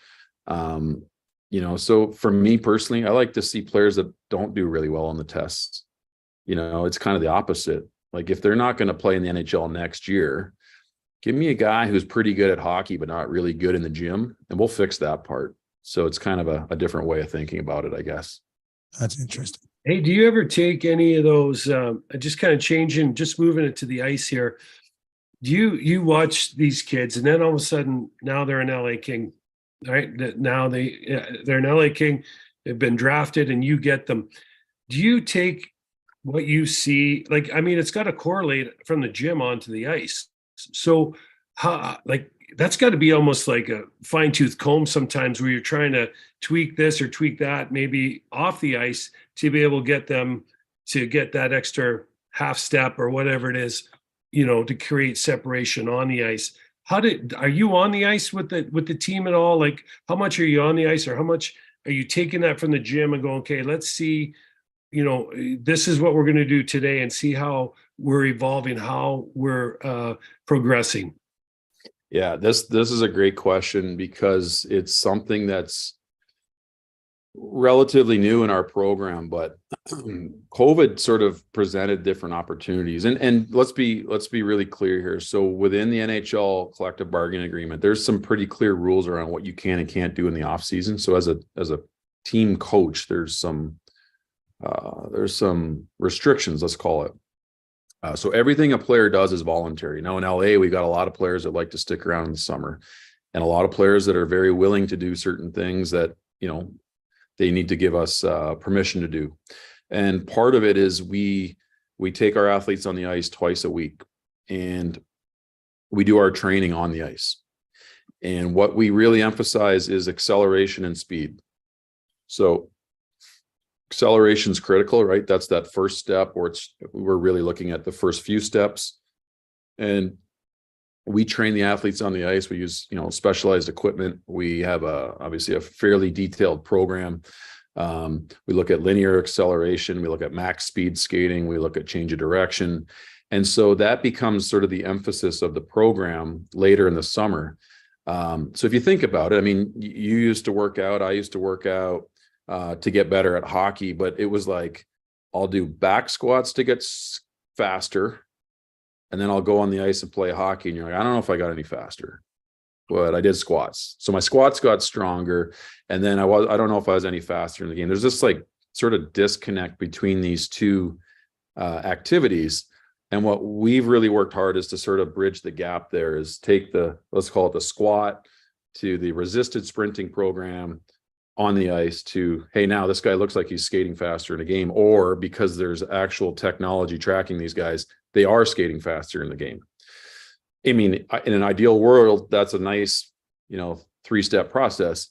[SPEAKER 4] So for me personally, I like to see players that don't do really well on the tests. It's kind of the opposite. Like, if they're not going to play in the NHL next year, give me a guy who's pretty good at hockey, but not really good in the gym, and we'll fix that part. So it's kind of a different way of thinking about it, I guess.
[SPEAKER 2] That's interesting.
[SPEAKER 3] Hey, do you ever take any of those, just kind of changing, just moving it to the ice here? Do you watch these kids and then all of a sudden now they're an LA King, right? Now they're an LA King, they've been drafted and you get them. Do you take what you see? Like, I mean, it's got to correlate from the gym onto the ice. So that's got to be almost like a fine tooth comb sometimes, where you're trying to tweak this or tweak that, maybe off the ice, to be able to get them to get that extra half step or whatever it is, to create separation on the ice. Are you on the ice with the team at all? Like, how much are you on the ice, or how much are you taking that from the gym and going, okay, let's see, this is what we're going to do today, and see how we're evolving, how we're progressing?
[SPEAKER 4] Yeah, this is a great question, because it's something that's relatively new in our program, but COVID sort of presented different opportunities. And let's be really clear here. So within the NHL collective bargaining agreement, there's some pretty clear rules around what you can and can't do in the off season. So as a team coach, there's some restrictions, let's call it. So everything a player does is voluntary. Now in LA, we got a lot of players that like to stick around in the summer, and a lot of players that are very willing to do certain things that, they need to give us permission to do. And part of it is we take our athletes on the ice twice a week, and we do our training on the ice. And what we really emphasize is acceleration and speed. So acceleration is critical, right? That's that first step, or we're really looking at the first few steps. And we train the athletes on the ice. We use, specialized equipment. We have obviously a fairly detailed program. We look at linear acceleration, we look at max speed skating, we look at change of direction. And so that becomes sort of the emphasis of the program later in the summer. So if you think about it, I mean, you used to work out, I used to work out to get better at hockey, but it was like, I'll do back squats to get faster, and then I'll go on the ice and play hockey. And you're like, I don't know if I got any faster, but I did squats. So my squats got stronger. And then I don't know if I was any faster in the game. There's this like sort of disconnect between these two activities. And what we've really worked hard is to sort of bridge the gap there, is take let's call it the squat to the resisted sprinting program on the ice to, hey, now this guy looks like he's skating faster in a game, or because there's actual technology tracking these guys, they are skating faster in the game. I mean, in an ideal world, that's a nice, 3-step process.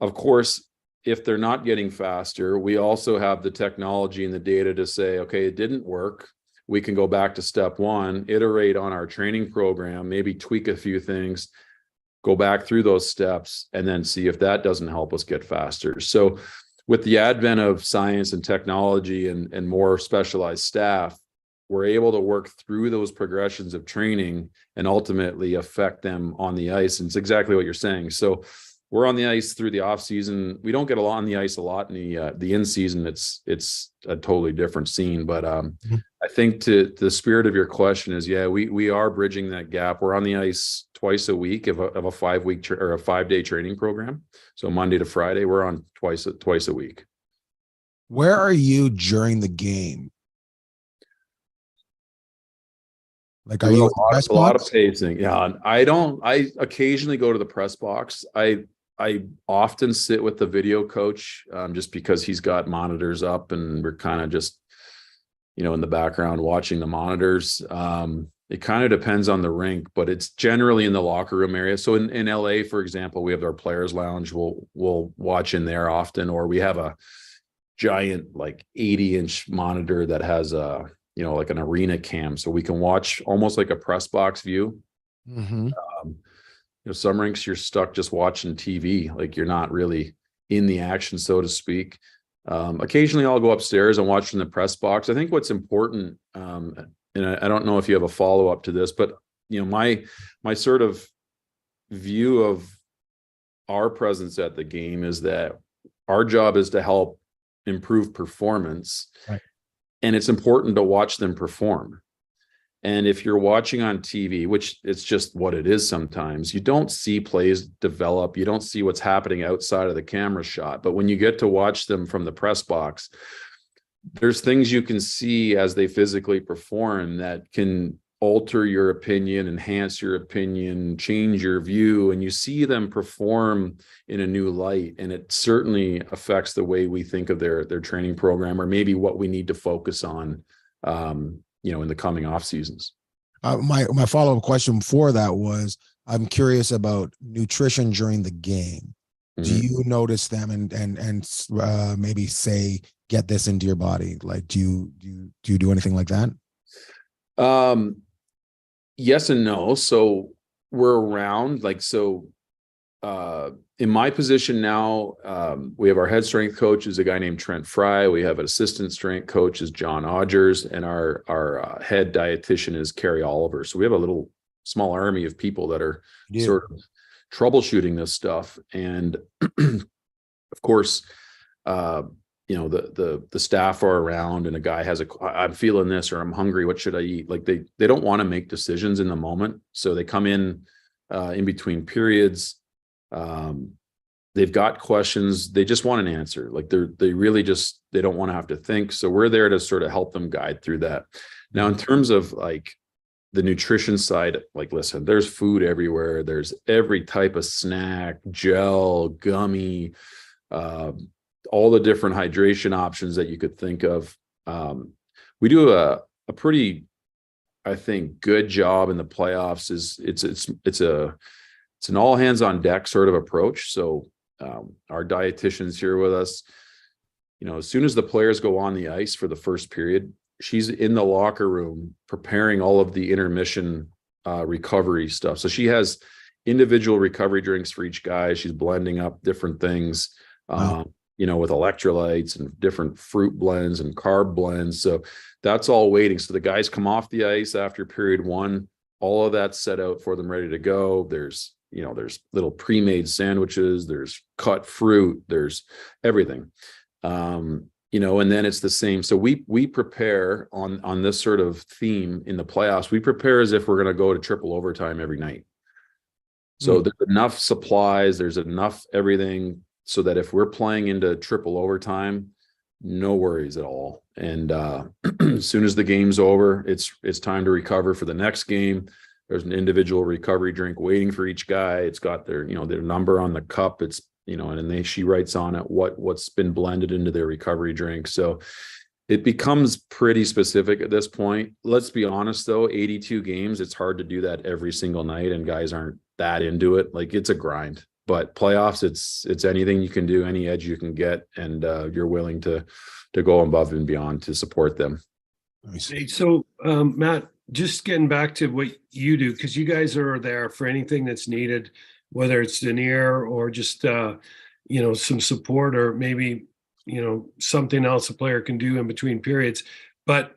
[SPEAKER 4] Of course, if they're not getting faster, we also have the technology and the data to say, okay, it didn't work. We can go back to step 1, iterate on our training program, maybe tweak a few things, go back through those steps, and then see if that doesn't help us get faster. So with the advent of science and technology and more specialized staff, we're able to work through those progressions of training and ultimately affect them on the ice. And it's exactly what you're saying. So we're on the ice through the off season. We don't get a lot on the ice a lot in the in season. It's a totally different scene. But I think to the spirit of your question is, yeah, we are bridging that gap. We're on the ice twice a week of a 5-week or a 5-day training program. So Monday to Friday, we're on twice a week.
[SPEAKER 2] Where are you during the game? Like, are you at the press
[SPEAKER 4] a lot
[SPEAKER 2] box?
[SPEAKER 4] of pacing? Yeah, I occasionally go to the press box. I often sit with the video coach just because he's got monitors up and we're kind of just, in the background watching the monitors. It kind of depends on the rink, but it's generally in the locker room area. So in LA, for example, we have our players lounge. We'll watch in there often, or we have a giant like 80-inch monitor that has like an arena cam, so we can watch almost like a press box view.
[SPEAKER 2] Mm-hmm.
[SPEAKER 4] Some rinks you're stuck just watching TV, like you're not really in the action, so to speak. Occasionally I'll go upstairs and watch in the press box. I think what's important, and I don't know if you have a follow-up to this, but my sort of view of our presence at the game is that our job is to help improve performance. Right. And it's important to watch them perform. And if you're watching on TV, which it's just what it is sometimes, you don't see plays develop. You don't see what's happening outside of the camera shot. But when you get to watch them from the press box, there's things you can see as they physically perform that can alter your opinion, enhance your opinion, change your view, and you see them perform in a new light. And it certainly affects the way we think of their training program, or maybe what we need to focus on, in the coming off seasons.
[SPEAKER 2] My follow-up question for that was, I'm curious about nutrition during the game. Mm-hmm. Do you notice them and maybe say, get this into your body? Like, do you do anything like that?
[SPEAKER 4] Yes and no. So we're around, in my position now, we have our head strength coach is a guy named Trent Fry. We have an assistant strength coach is John Odgers, and our head dietitian is Carrie Oliver. So we have a little small army of people that are sort of troubleshooting this stuff. And of course, the staff are around, and a guy has I'm feeling this, or I'm hungry, what should I eat? Like they don't want to make decisions in the moment. So they come in between periods. They've got questions. They just want an answer. Like they really just, they don't want to have to think. So we're there to sort of help them guide through that. Now, in terms of like the nutrition side, like, listen, there's food everywhere. There's every type of snack, gel, gummy, all the different hydration options that you could think of. We do a pretty, I think, good job in the playoffs. It's an all hands on deck sort of approach. So our dietitian's here with us. As soon as the players go on the ice for the first period, she's in the locker room preparing all of the intermission recovery stuff. So she has individual recovery drinks for each guy. She's blending up different things.
[SPEAKER 2] Wow.
[SPEAKER 4] with electrolytes and different fruit blends and carb blends. So that's all waiting. So the guys come off the ice after period one, all of that's set out for them, ready to go. There's little pre-made sandwiches, there's cut fruit, there's everything. And then it's the same. So we prepare on this sort of theme in the playoffs. We prepare as if we're going to go to triple overtime every night. So there's enough supplies, there's enough everything, so that if we're playing into triple overtime, no worries at all. And as soon as the game's over, it's time to recover for the next game. There's an individual recovery drink waiting for each guy. It's got their number on the cup. It's and she writes on it what's been blended into their recovery drink. So it becomes pretty specific at this point. Let's be honest though, 82 games, it's hard to do that every single night, and guys aren't that into it. Like, it's a grind. But playoffs, it's anything you can do, any edge you can get, and you're willing to go above and beyond to support them.
[SPEAKER 3] So, Matt, just getting back to what you do, because you guys are there for anything that's needed, whether it's denier or just some support, or maybe something else a player can do in between periods. But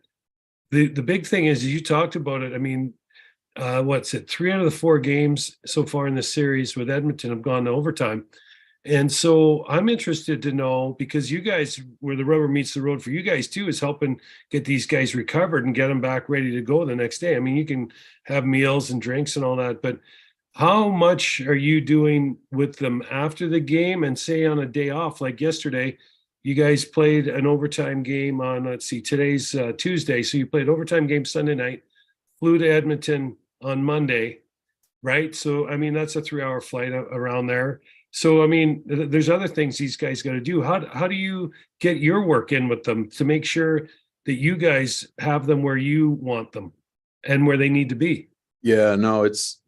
[SPEAKER 3] the big thing is, you talked about it. I mean, what's it? 3 out of the 4 games so far in the series with Edmonton have gone to overtime. And so I'm interested to know, because you guys, where the rubber meets the road for you guys too, is helping get these guys recovered and get them back ready to go the next day. I mean, you can have meals and drinks and all that, but how much are you doing with them after the game, and say on a day off, like yesterday, you guys played an overtime game on, let's see, today's Tuesday. So you played overtime game Sunday night, flew to Edmonton on Monday, right? So, I mean, that's a 3-hour flight around there. So, I mean, there's other things these guys got to do. How do you get your work in with them to make sure that you guys have them where you want them and where they need to be?
[SPEAKER 4] Yeah, no, it's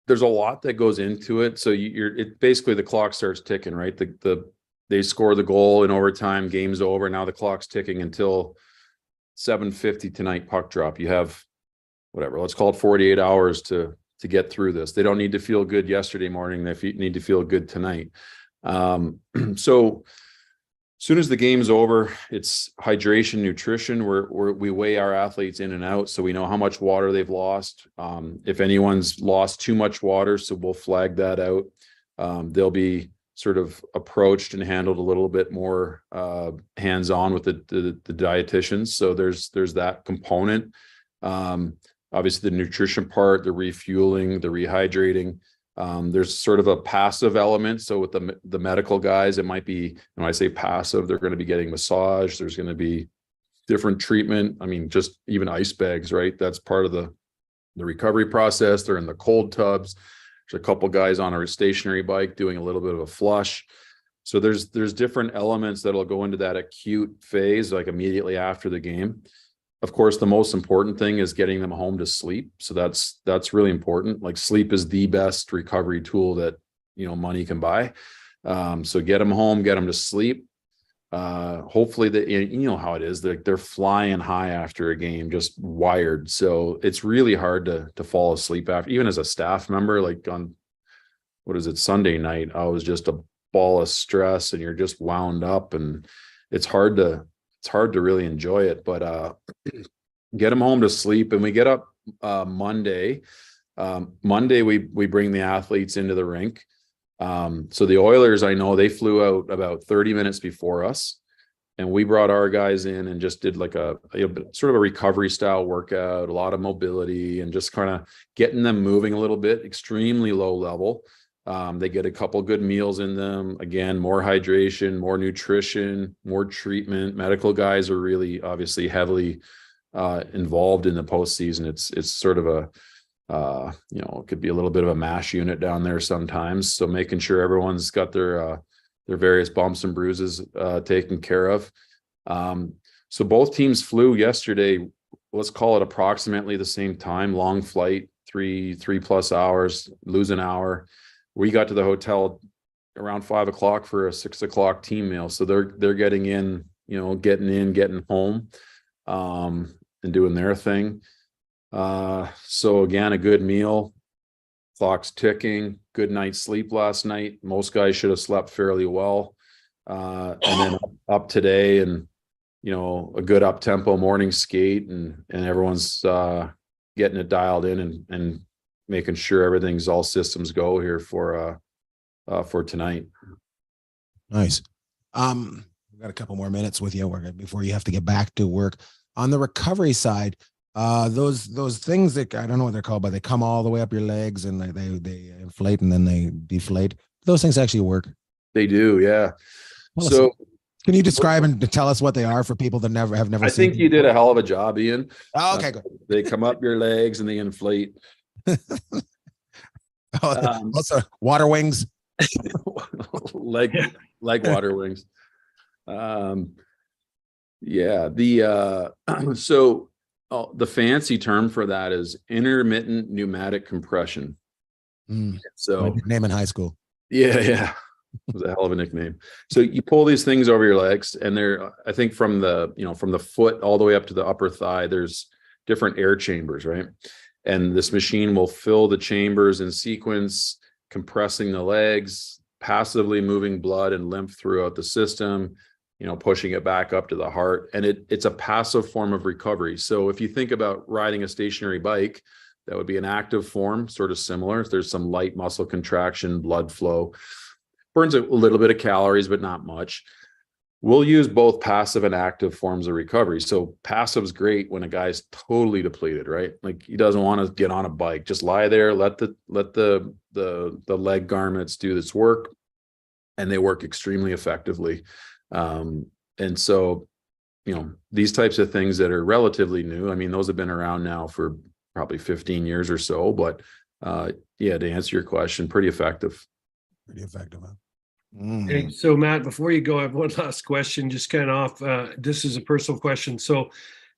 [SPEAKER 4] there's a lot that goes into it. So it basically, the clock starts ticking, right? They score the goal in overtime, game's over. Now the clock's ticking until 7:50 tonight, puck drop. You have whatever, let's call it 48 hours to get through this. They don't need to feel good yesterday morning. They need to feel good tonight. So as soon as the game's over, it's hydration, nutrition. We weigh our athletes in and out, so we know how much water they've lost. If anyone's lost too much water, so we'll flag that out. They'll be sort of approached and handled a little bit more hands-on with the dietitians. So there's that component. Obviously the nutrition part, the refueling, the rehydrating. There's sort of a passive element. So with the medical guys, it might be, when I say passive, they're going to be getting massage. There's going to be different treatment. I mean, just even ice bags, right? That's part of the recovery process. They're in the cold tubs. There's a couple guys on a stationary bike doing a little bit of a flush. So there's different elements that'll go into that acute phase, like immediately after the game. Of course, the most important thing is getting them home to sleep. So that's really important. Like, sleep is the best recovery tool that money can buy. So get them home, get them to sleep. Hopefully how it is. They're flying high after a game, just wired. So it's really hard to fall asleep after, even as a staff member. Like on Sunday night, I was just a ball of stress, and you're just wound up, and it's hard to really enjoy it. But get them home to sleep, and we get up Monday. Monday we bring the athletes into the rink. So the Oilers, I know they flew out about 30 minutes before us, and we brought our guys in and just did like a sort of a recovery style workout, a lot of mobility, and just kind of getting them moving a little bit, extremely low level. They get a couple good meals in them. Again, more hydration, more nutrition, more treatment. Medical guys are really obviously heavily involved in the postseason. It's sort of a it could be a little bit of a mash unit down there sometimes. So making sure everyone's got their various bumps and bruises taken care of. So both teams flew yesterday. Let's call it approximately the same time. Long flight, three plus hours, lose an hour. We got to the hotel around 5 o'clock for a 6 o'clock team meal. So they're getting in, getting home, and doing their thing. So again, a good meal. Clock's ticking. Good night's sleep last night. Most guys should have slept fairly well. And then up today, and a good up tempo morning skate, and everyone's getting it dialed in and making sure everything's all systems go here for tonight.
[SPEAKER 2] Nice. We've got a couple more minutes with you before you have to get back to work. On the recovery side, those things that I don't know what they're called, but they come all the way up your legs and they inflate and then they deflate. Those things actually work.
[SPEAKER 4] They do, yeah.
[SPEAKER 2] So can you describe and tell us what they are for people that have never
[SPEAKER 4] I
[SPEAKER 2] seen
[SPEAKER 4] think you did a hell of a job, Ian.
[SPEAKER 2] Oh, okay, good.
[SPEAKER 4] They come up your legs and they inflate.
[SPEAKER 2] Also, water wings.
[SPEAKER 4] leg water wings. Yeah, so the fancy term for that is intermittent pneumatic compression. So
[SPEAKER 2] my nickname in high school.
[SPEAKER 4] Yeah. It was a hell of a nickname. So you pull these things over your legs, and they're, I think from the foot all the way up to the upper thigh, there's different air chambers, right? And this machine will fill the chambers in sequence, compressing the legs, passively moving blood and lymph throughout the system, pushing it back up to the heart. And it's a passive form of recovery. So if you think about riding a stationary bike, that would be an active form, sort of similar. There's some light muscle contraction, blood flow. Burns a little bit of calories, but not much. We'll use both passive and active forms of recovery. So passive's great when a guy's totally depleted, right? Like he doesn't want to get on a bike. Just lie there, let the leg garments do this work, and they work extremely effectively. And so, these types of things that are relatively new, I mean, those have been around now for probably 15 years or so, but yeah, to answer your question, pretty effective.
[SPEAKER 2] Pretty effective, huh?
[SPEAKER 3] Okay, so Matt, before you go, I have one last question, just kind of off. This is a personal question. So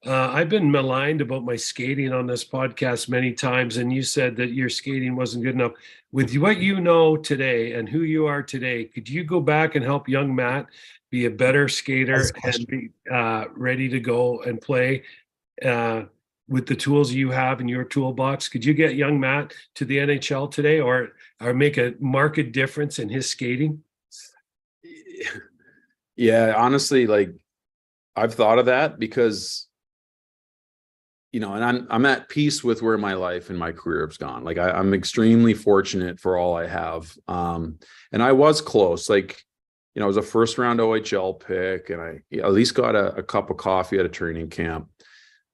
[SPEAKER 3] I've been maligned about my skating on this podcast many times, and you said that your skating wasn't good enough. With what you know today and who you are today, could you go back and help young Matt be a better skater and be ready to go and play with the tools you have in your toolbox? Could you get young Matt to the NHL today, or make a marked difference in his skating?
[SPEAKER 4] Yeah, honestly, like I've thought of that because, and I'm at peace with where my life and my career has gone. Like I'm extremely fortunate for all I have. And I was close, like, I was a first round OHL pick, and I at least got a cup of coffee at a training camp.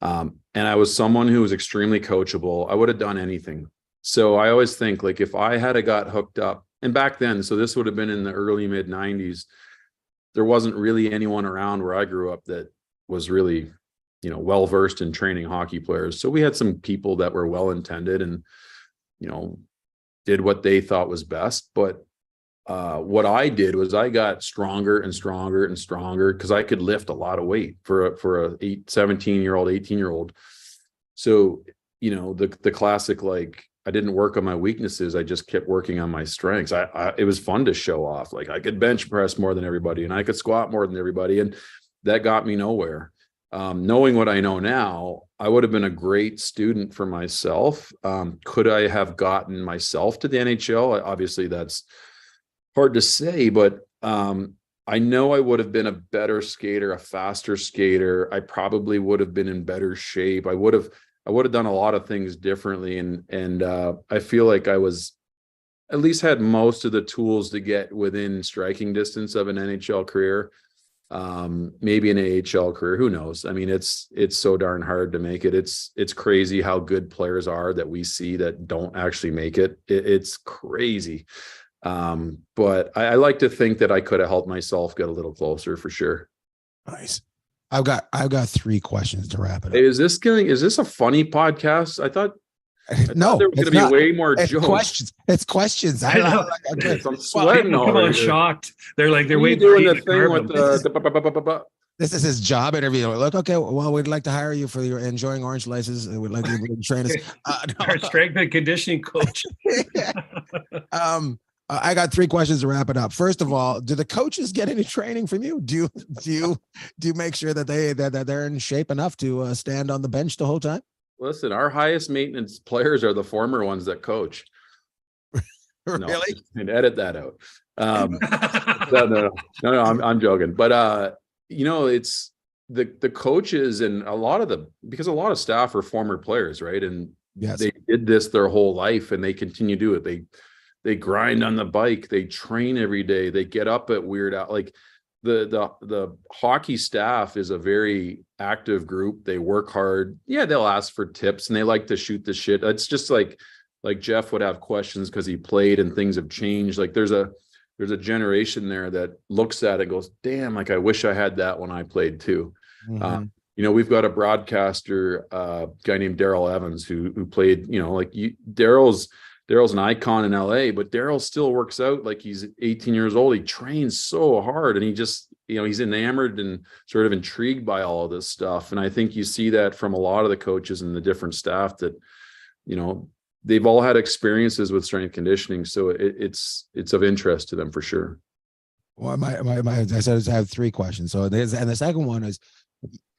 [SPEAKER 4] And I was someone who was extremely coachable. I would have done anything. So I always think, like, if I had got hooked up, and back then, so this would have been in the early mid 90s, there wasn't really anyone around where I grew up that was really, well-versed in training hockey players. So we had some people that were well-intended and, did what they thought was best. But what I did was I got stronger and stronger and stronger because I could lift a lot of weight for a 17-year-old, 18-year-old. So, the classic, like, I didn't work on my weaknesses. I just kept working on my strengths. It was fun to show off. Like I could bench press more than everybody, and I could squat more than everybody. And that got me nowhere. Knowing what I know now, I would have been a great student for myself. Could I have gotten myself to the NHL? Obviously that's hard to say, but I know I would have been a better skater, a faster skater. I probably would have been in better shape. I would have done a lot of things differently. And I feel like I was at least had most of the tools to get within striking distance of an NHL career, maybe an AHL career. Who knows? I mean, it's so darn hard to make it. It's crazy how good players are that we see that don't actually make it. It's crazy. But I like to think that I could have helped myself get a little closer for sure.
[SPEAKER 2] Nice. I've got 3 questions to wrap it up.
[SPEAKER 4] Hey, is this a funny podcast? I thought
[SPEAKER 2] no,
[SPEAKER 4] there was going to be way more jokes.
[SPEAKER 2] Questions. It's questions.
[SPEAKER 3] I know.
[SPEAKER 4] I'm sweating.
[SPEAKER 3] Come on, shocked. They're waiting
[SPEAKER 4] doing the thing with the.
[SPEAKER 2] This is his job interview. Like, okay, well, we'd like to hire you for your enjoying orange license. We'd like you to train us.
[SPEAKER 3] Our strength and conditioning coach.
[SPEAKER 2] I got 3 questions to wrap it up. First of all, do the coaches get any training from you? Do you make sure that they're in shape enough to stand on the bench the whole time?
[SPEAKER 4] Listen, our highest maintenance players are the former ones that coach.
[SPEAKER 2] Really?
[SPEAKER 4] And edit that out. No, I'm joking. But it's the coaches and because a lot of staff are former players, right? And
[SPEAKER 2] Yes.
[SPEAKER 4] they did this their whole life and they continue to do it. They grind on the bike, they train every day, they get up at weird out. Like the hockey staff is a very active group. They work hard. Yeah, they'll ask for tips and they like to shoot the shit. It's just like Jeff would have questions because he played and things have changed. Like there's a generation there that looks at it and goes, damn, like I wish I had that when I played too.
[SPEAKER 2] Mhm.
[SPEAKER 4] We've got a broadcaster, guy named Daryl Evans who played, Daryl's an icon in LA, but Daryl still works out like he's 18 years old. He trains so hard and he just, he's enamored and sort of intrigued by all of this stuff. And I think you see that from a lot of the coaches and the different staff that, they've all had experiences with strength conditioning. So it's of interest to them for sure.
[SPEAKER 2] Well, I said I have 3 questions. So the second one is,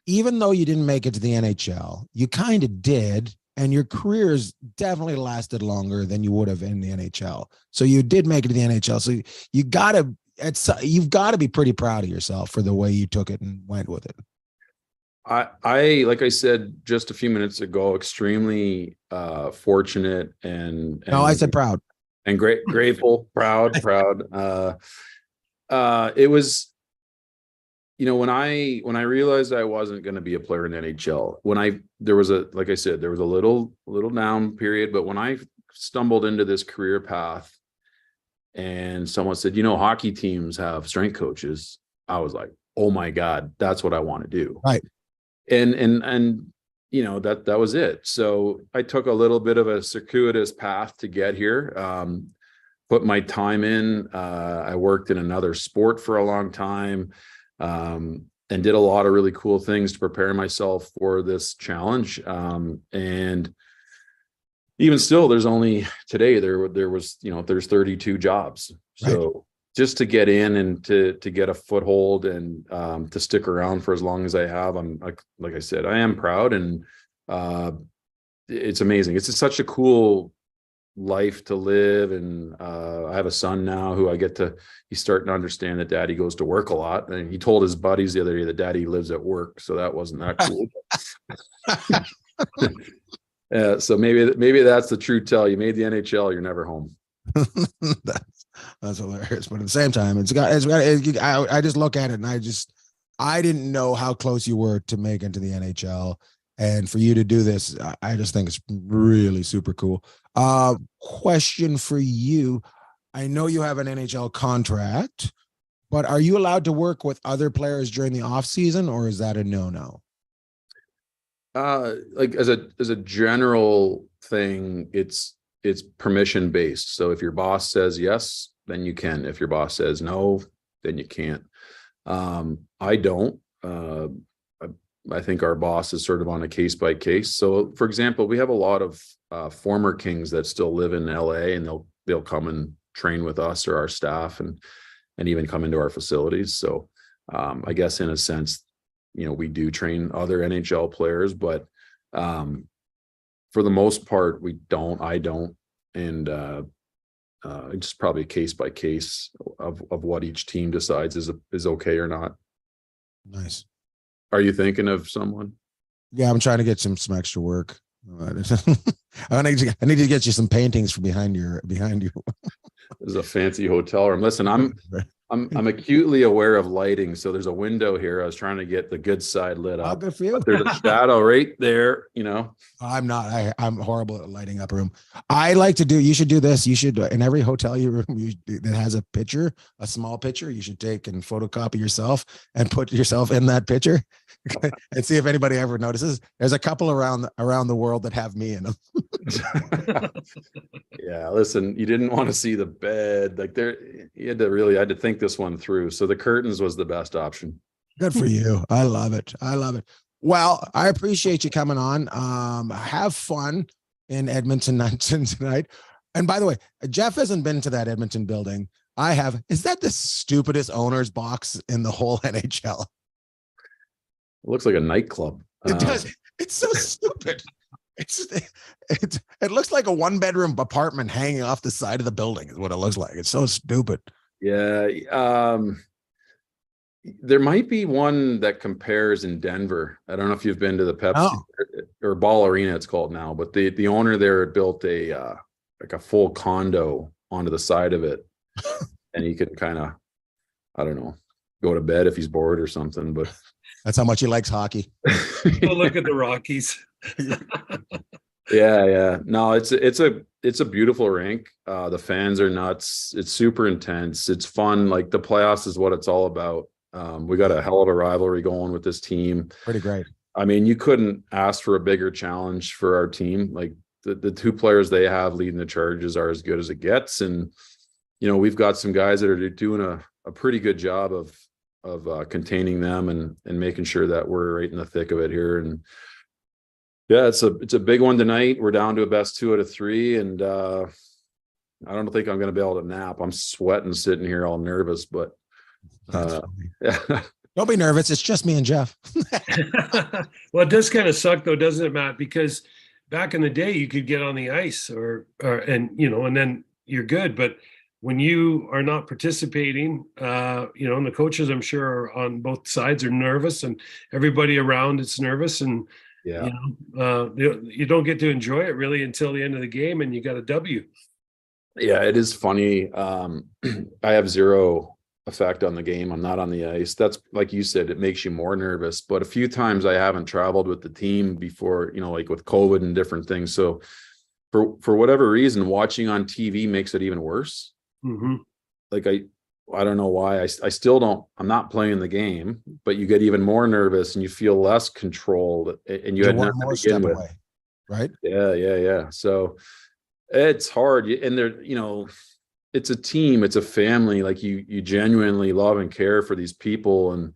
[SPEAKER 2] even though you didn't make it to the NHL, you kind of did, and your careers definitely lasted longer than you would have in the NHL. So you did make it to the NHL. So you've got to be pretty proud of yourself for the way you took it and went with it.
[SPEAKER 4] I like I said just a few minutes ago, extremely fortunate and
[SPEAKER 2] No, I said proud
[SPEAKER 4] and grateful, proud. It was, when I realized I wasn't going to be a player in the NHL, there was a little down period, but when I stumbled into this career path and someone said, hockey teams have strength coaches, I was like, oh my God, that's what I want to do.
[SPEAKER 2] Right.
[SPEAKER 4] And that was it. So I took a little bit of a circuitous path to get here, put my time in. I worked in another sport for a long time, and did a lot of really cool things to prepare myself for this challenge. And even still, there's only today there was, there's 32 jobs. So right. Just to get in and to get a foothold and to stick around for as long as I have, I'm like I said, I am proud, and it's amazing. It's such a cool life to live, and I have a son now who he's starting to understand that daddy goes to work a lot, and he told his buddies the other day that daddy lives at work, so that wasn't that cool. So maybe that's the true tell. You made the NHL, you're never home.
[SPEAKER 2] That's hilarious, but at the same time, I just look at it and I didn't know how close you were to make it to the NHL, and for you to do this, I just think it's really super cool. Question for you: I know you have an NHL contract, but are you allowed to work with other players during the off season, or is that a no?
[SPEAKER 4] Like as a general thing, it's permission based. So if your boss says yes, then you can. If your boss says no, then you can't. I don't. I think our boss is sort of on a case by case. So for example, we have a lot of former Kings that still live in LA, and they'll come and train with us or our staff and even come into our facilities. So I guess in a sense, we do train other NHL players, but for the most part, I don't. And just probably case by case of what each team decides is okay or not.
[SPEAKER 2] Nice.
[SPEAKER 4] Are you thinking of someone?
[SPEAKER 2] Yeah, I'm trying to get some extra work. I need to get you some paintings from behind you.
[SPEAKER 4] There's a fancy hotel room. Listen, I'm acutely aware of lighting. So there's a window here. I was trying to get the good side lit up.
[SPEAKER 2] Good for you.
[SPEAKER 4] But there's a shadow right there,
[SPEAKER 2] I'm not. I'm horrible at lighting up a room. You should do this. You should, in every hotel room that has a picture, a small picture, you should take and photocopy yourself and put yourself in that picture and see if anybody ever notices. There's a couple around the world that have me in them.
[SPEAKER 4] Yeah, listen, you didn't want to see the bed. Like you had to think this one through. So the curtains was the best option.
[SPEAKER 2] Good for you. I love it. Well, I appreciate you coming on. Have fun in Edmonton tonight. And by the way, Jeff hasn't been to that Edmonton building. I have. Is that the stupidest owner's box in the whole NHL?
[SPEAKER 4] It looks like a nightclub.
[SPEAKER 2] It does. It's so stupid. It looks like a 1-bedroom apartment hanging off the side of the building is what it looks like. It's so stupid.
[SPEAKER 4] Yeah. There might be one that compares in Denver. I don't know if you've been to the Pepsi or Ball Arena, it's called now, but the owner there built a like a full condo onto the side of it. And he can kind of, I don't know, go to bed if he's bored or something, but
[SPEAKER 2] That's how much he likes hockey.
[SPEAKER 3] Go look at the Rockies.
[SPEAKER 4] Yeah. No, it's a beautiful rink. The fans are nuts. It's super intense. It's fun. Like the playoffs is what it's all about. We got a hell of a rivalry going with this team.
[SPEAKER 2] Pretty great.
[SPEAKER 4] I mean, you couldn't ask for a bigger challenge for our team. Like the two players they have leading the charges are as good as it gets. And, we've got some guys that are doing a pretty good job of containing them and making sure that we're right in the thick of it here. And yeah, it's a big one tonight. We're down to a best 2 out of 3. And I don't think I'm going to be able to nap. I'm sweating sitting here all nervous, but yeah.
[SPEAKER 2] Don't be nervous. It's just me and Jeff.
[SPEAKER 3] Well, it does kind of suck though, doesn't it, Matt? Because back in the day you could get on the ice and then you're good. But when you are not participating, and the coaches, I'm sure, on both sides are nervous, and everybody around is nervous, and
[SPEAKER 4] Yeah.
[SPEAKER 3] You don't get to enjoy it really until the end of the game, and you got a W.
[SPEAKER 4] Yeah, it is funny. I have zero effect on the game. I'm not on the ice. That's like you said, it makes you more nervous. But a few times I haven't traveled with the team before, like with COVID and different things. So for whatever reason, watching on TV makes it even worse.
[SPEAKER 3] Mm-hmm.
[SPEAKER 4] Like I don't know why. I still don't. I'm not playing the game, but you get even more nervous and you feel less controlled. And you had
[SPEAKER 2] one
[SPEAKER 4] nothing
[SPEAKER 2] more
[SPEAKER 4] to begin
[SPEAKER 2] step
[SPEAKER 4] with.
[SPEAKER 2] away, right?
[SPEAKER 4] Yeah. So it's hard. And there, it's a team, it's a family. Like you genuinely love and care for these people. And,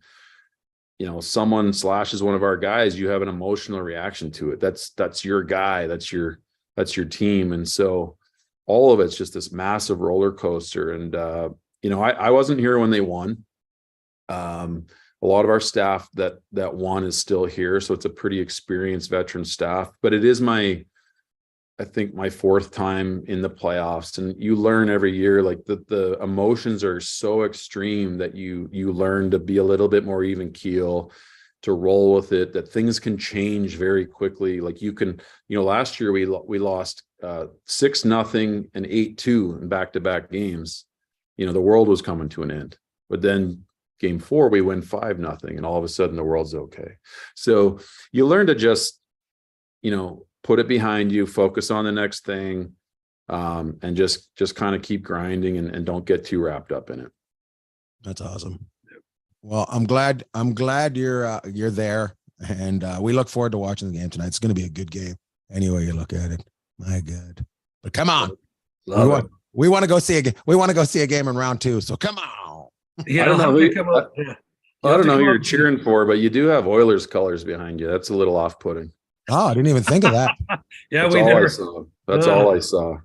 [SPEAKER 4] someone slashes one of our guys, you have an emotional reaction to it. That's your guy. That's your team. And so all of it's just this massive roller coaster. And, I wasn't here when they won. A lot of our staff that won is still here. So it's a pretty experienced veteran staff, but it is I think my 4th time in the playoffs, and you learn every year, like the emotions are so extreme that you learn to be a little bit more even keel, to roll with it, that things can change very quickly. Like you can, last year we lost 6-0 and 8-2 in back-to-back games. The world was coming to an end, but then game 4, we win 5-0 and all of a sudden the world's okay. So you learn to just, put it behind you, focus on the next thing, and just kind of keep grinding and don't get too wrapped up in it.
[SPEAKER 2] That's awesome. Well, I'm glad you're there, and we look forward to watching the game tonight. It's going to be a good game, any way you look at it. My God, but come on, we want to go see a game. We want to go see a game in round 2. So come on.
[SPEAKER 3] Yeah,
[SPEAKER 4] I don't know. I don't know who you're
[SPEAKER 3] cheering.
[SPEAKER 4] cheering for, but you do have Oilers colors behind you. That's a little off-putting.
[SPEAKER 2] Oh, I didn't even think of that.
[SPEAKER 3] Yeah,
[SPEAKER 4] That's
[SPEAKER 3] we
[SPEAKER 4] all
[SPEAKER 3] never.
[SPEAKER 4] I saw. That's all I saw.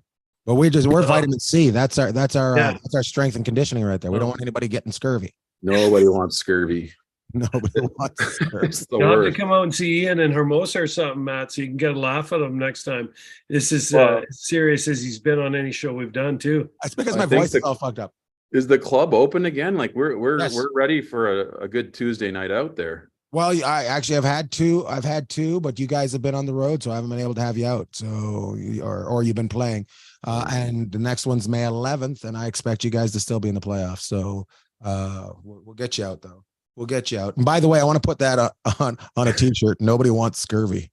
[SPEAKER 2] But we're vitamin C. That's our
[SPEAKER 3] Yeah.
[SPEAKER 2] that's our strength and conditioning right there. We don't want anybody getting scurvy.
[SPEAKER 4] Nobody wants scurvy.
[SPEAKER 2] Nobody wants scurvy.
[SPEAKER 4] It's the
[SPEAKER 3] You'll have to
[SPEAKER 4] worst.
[SPEAKER 3] come out and see Ian and Hermosa or something, Matt, so you can get a laugh at him next time. This is
[SPEAKER 4] Well-
[SPEAKER 3] as serious as he's been on any show we've done too.
[SPEAKER 2] That's because
[SPEAKER 4] I
[SPEAKER 2] my
[SPEAKER 4] think
[SPEAKER 2] voice is all fucked up.
[SPEAKER 4] Is the club open again? Like we're
[SPEAKER 2] Yes.
[SPEAKER 4] ready for a good Tuesday night out there.
[SPEAKER 2] Well, I actually have had two. I've had 2, but you guys have been on the road, so I haven't been able to have you out. So, or you've been playing. And the next one's May 11th, and I expect you guys to still be in the playoffs. So, we'll get you out though. We'll get you out. And by the way, I want to put that on a t-shirt. Nobody wants scurvy.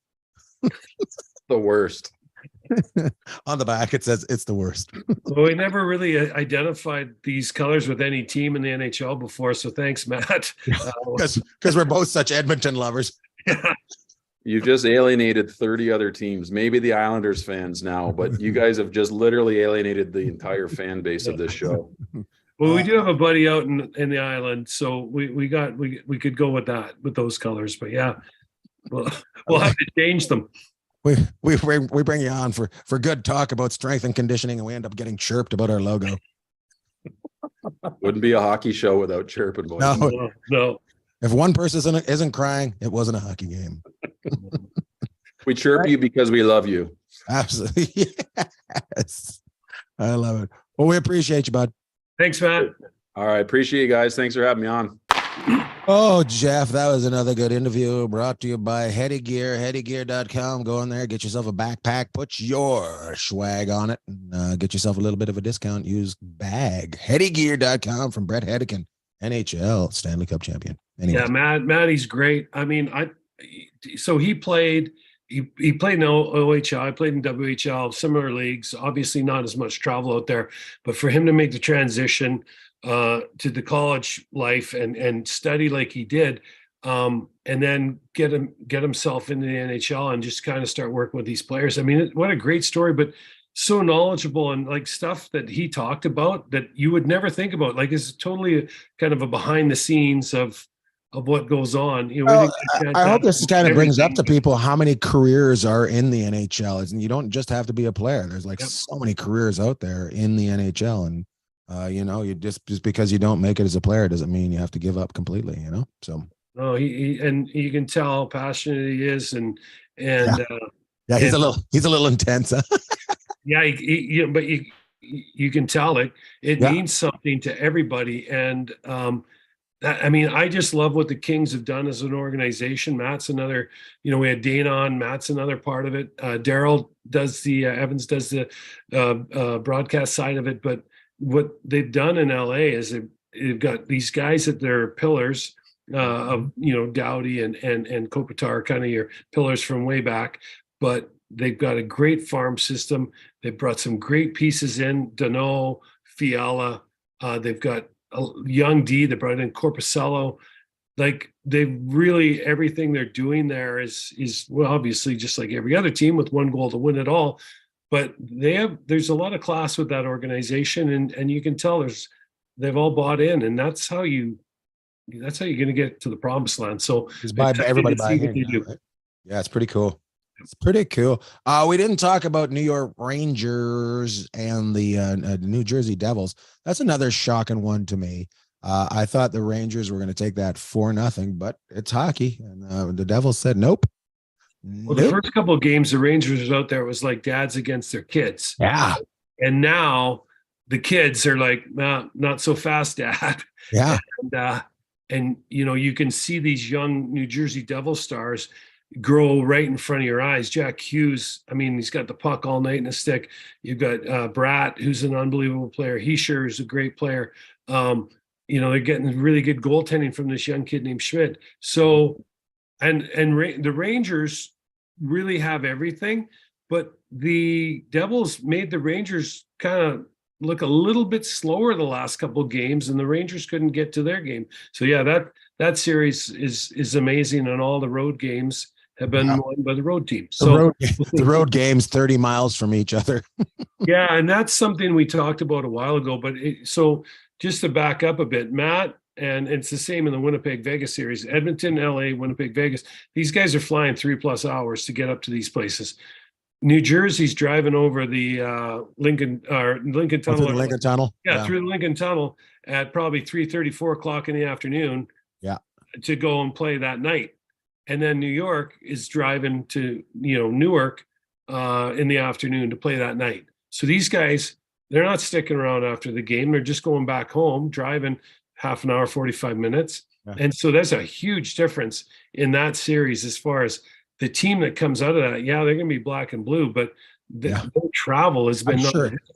[SPEAKER 4] The worst.
[SPEAKER 2] On the back, it says it's the worst.
[SPEAKER 3] Well, we never really identified these colors with any team in the NHL before, so thanks, Matt.
[SPEAKER 2] Because we're both such Edmonton lovers.
[SPEAKER 4] You just alienated 30 other teams, maybe the Islanders fans now, but you guys have just literally alienated the entire fan base of this show.
[SPEAKER 3] Well, we do have a buddy out in the island, so we could go with that, with those colors. But yeah, we'll have to change them.
[SPEAKER 2] We bring you on for good talk about strength and conditioning, and we end up getting chirped about our logo.
[SPEAKER 4] Wouldn't be a hockey show without chirping, boys.
[SPEAKER 3] No.
[SPEAKER 2] If one person isn't crying, it wasn't a hockey game.
[SPEAKER 4] We chirp you because we love you.
[SPEAKER 2] Absolutely. Yes. I love it. Well, we appreciate you, bud.
[SPEAKER 3] Thanks, Matt.
[SPEAKER 4] All right. Appreciate you guys. Thanks for having me on.
[SPEAKER 2] Oh, Jeff, that was another good interview brought to you by Heady Gear, headygear.com. Go in there, get yourself a backpack, put your swag on it, and get yourself a little bit of a discount. Use BAG, headygear.com from Brett Hedican, NHL Stanley Cup champion. Anyway.
[SPEAKER 3] Yeah, Matty's great. I mean, so he played in OHL, I played in WHL, similar leagues, obviously not as much travel out there, but for him to make the transition to the college life and study like he did, and then get himself into the NHL and just kind of start working with these players. I mean, what a great story, but so knowledgeable and like stuff that he talked about that you would never think about. Like it's totally kind of a behind the scenes of what goes on. You know,
[SPEAKER 2] well, I hope this kind of brings up to people how many careers are in the NHL, and you don't just have to be a player. There's like so many careers out there in the NHL, and you know, you just because you don't make it as a player doesn't mean you have to give up completely, you know? So,
[SPEAKER 3] no, he and you can tell how passionate he is. And
[SPEAKER 2] he's a little intense. Huh?
[SPEAKER 3] Yeah. But you can tell it means something to everybody. And, I mean, I just love what the Kings have done as an organization. Matt's another, you know, we had Dana on, Matt's another part of it. Daryl does Evans does the broadcast side of it, but what they've done in LA is they've got these guys that they're pillars of, you know, Doughty and Kopitar, kind of your pillars from way back, but they've got a great farm system. They've brought some great pieces in, Danault, Fiala. They've got a young D, they brought in Corpusello. Like they've really, everything they're doing there is well, obviously just like every other team with one goal to win it all. But there's a lot of class with that organization, and you can tell they've all bought in, and that's how you're going to get to the promised land. So
[SPEAKER 2] everybody buying in, right? Yeah, it's pretty cool. It's pretty cool. We didn't talk about New York Rangers and the New Jersey Devils. That's another shocking one to me. I thought the Rangers were going to take that 4-0, but it's hockey, and the Devils said nope.
[SPEAKER 3] Well, the first couple of games, the Rangers was out there. It was like dads against their kids.
[SPEAKER 2] Yeah.
[SPEAKER 3] And now the kids are like, nah, not so fast, Dad.
[SPEAKER 2] Yeah.
[SPEAKER 3] And you know, you can see these young New Jersey Devil stars grow right in front of your eyes. Jack Hughes, I mean, he's got the puck all night in a stick. You've got Bratt, who's an unbelievable player. He sure is a great player. You know, they're getting really good goaltending from this young kid named Schmidt. So, the Rangers really have everything, but the Devils made the Rangers kind of look a little bit slower the last couple of games, and the Rangers couldn't get to their game. So yeah, that series is amazing, and all the road games have been won by the road team. So
[SPEAKER 2] the road games 30 miles from each other.
[SPEAKER 3] Yeah, and that's something we talked about a while ago. But so just to back up a bit, Matt. And it's the same in the Winnipeg Vegas series, Edmonton, LA, Winnipeg, Vegas. These guys are flying 3+ hours to get up to these places. New Jersey's driving over the Lincoln Tunnel.
[SPEAKER 2] Through the Lincoln Tunnel.
[SPEAKER 3] Yeah, through the Lincoln Tunnel at probably 3:30, 4 o'clock in the afternoon.
[SPEAKER 2] Yeah. To
[SPEAKER 3] go and play that night. And then New York is driving to, you know, Newark in the afternoon to play that night. So these guys, they're not sticking around after the game. They're just going back home, driving half an hour, 45 minutes. Yeah. And so there's a huge difference in that series as far as the team that comes out of that. Yeah, they're going to be black and blue, but their travel has been.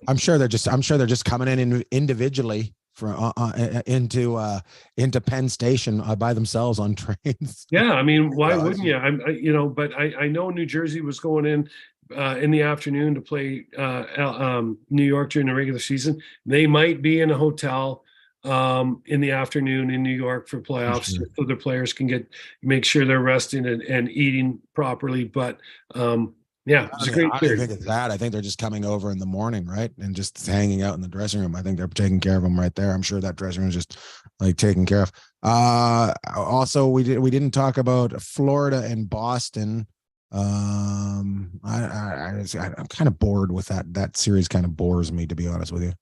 [SPEAKER 2] I'm sure they're just coming in individually into Penn Station by themselves on trains.
[SPEAKER 3] Yeah, I mean, why wouldn't you? But I know New Jersey was going in the afternoon to play New York during the regular season. They might be in a hotel in the afternoon in New York for playoffs, so their players can make sure they're resting and eating properly. But it's a great
[SPEAKER 2] I don't think it's that. I think they're just coming over in the morning, right, and just hanging out in the dressing room. I think they're taking care of them right there. I'm sure that dressing room is just like taken care of. Also, we didn't talk about Florida and Boston. I'm kind of bored with that. That series kind of bores me, to be honest with you.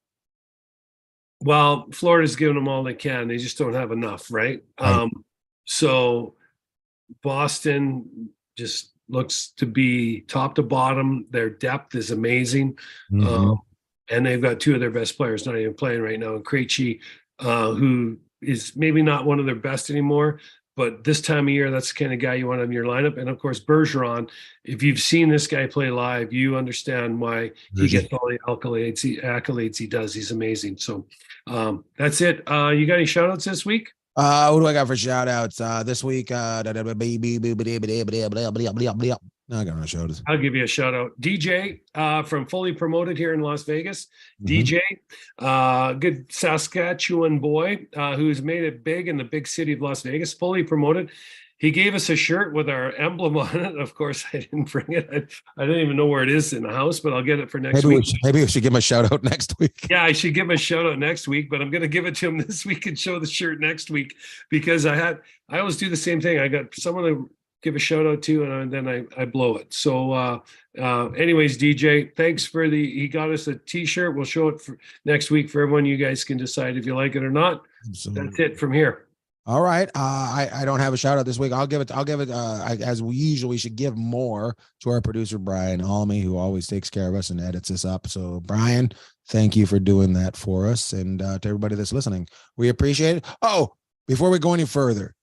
[SPEAKER 3] Well, Florida's giving them all they can. They just don't have enough, right? So Boston just looks to be top to bottom. Their depth is amazing.
[SPEAKER 2] Mhm.
[SPEAKER 3] And they've got two of their best players not even playing right now. And Krejci, who is maybe not one of their best anymore, but this time of year, that's the kind of guy you want in your lineup. And of course, Bergeron, if you've seen this guy play live, you understand why he gets all the accolades he does. He's amazing. So that's it. You got any shout outs this week?
[SPEAKER 2] What do I got for shout outs? This week, no, I got no shout outs.
[SPEAKER 3] I'll give you a shout out. DJ from Fully Promoted here in Las Vegas. DJ, good Saskatchewan boy who's made it big in the big city of Las Vegas. Fully Promoted. He gave us a shirt with our emblem on it. Of course, I didn't bring it. I don't even know where it is in the house, but I'll get it for next week.
[SPEAKER 2] Maybe we should give him a shout out next week.
[SPEAKER 3] Yeah, I should give him a shout out next week, but I'm going to give it to him this week and show the shirt next week because I always do the same thing. I got someone to give a shout out to, and then I blow it. So anyways, DJ, thanks for he got us a t-shirt. We'll show it for next week for everyone. You guys can decide if you like it or not.
[SPEAKER 2] Absolutely.
[SPEAKER 3] That's it from here.
[SPEAKER 2] All right. I don't have a shout out this week. I'll give it as we usually should give more to our producer, Brian Almy, who always takes care of us and edits us up. So Brian, thank you for doing that for us. And to everybody that's listening, we appreciate it. Oh, before we go any further,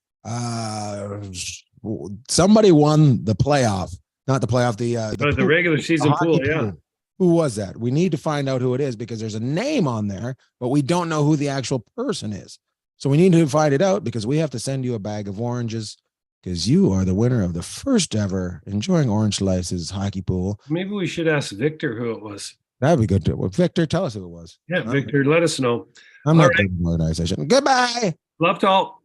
[SPEAKER 2] somebody won the playoff, not the playoff,
[SPEAKER 3] the regular season pool. Yeah.
[SPEAKER 2] Who was that? We need to find out who it is because there's a name on there, but we don't know who the actual person is. So we need to find it out because we have to send you a bag of oranges because you are the winner of the first ever Enjoying Orange Slices hockey pool.
[SPEAKER 3] Maybe we should ask Victor who it was.
[SPEAKER 2] That'd be good too. Well, Victor, tell us who it was.
[SPEAKER 3] Yeah, Victor, let us know.
[SPEAKER 2] I'm not the organization. Goodbye.
[SPEAKER 3] Love to all.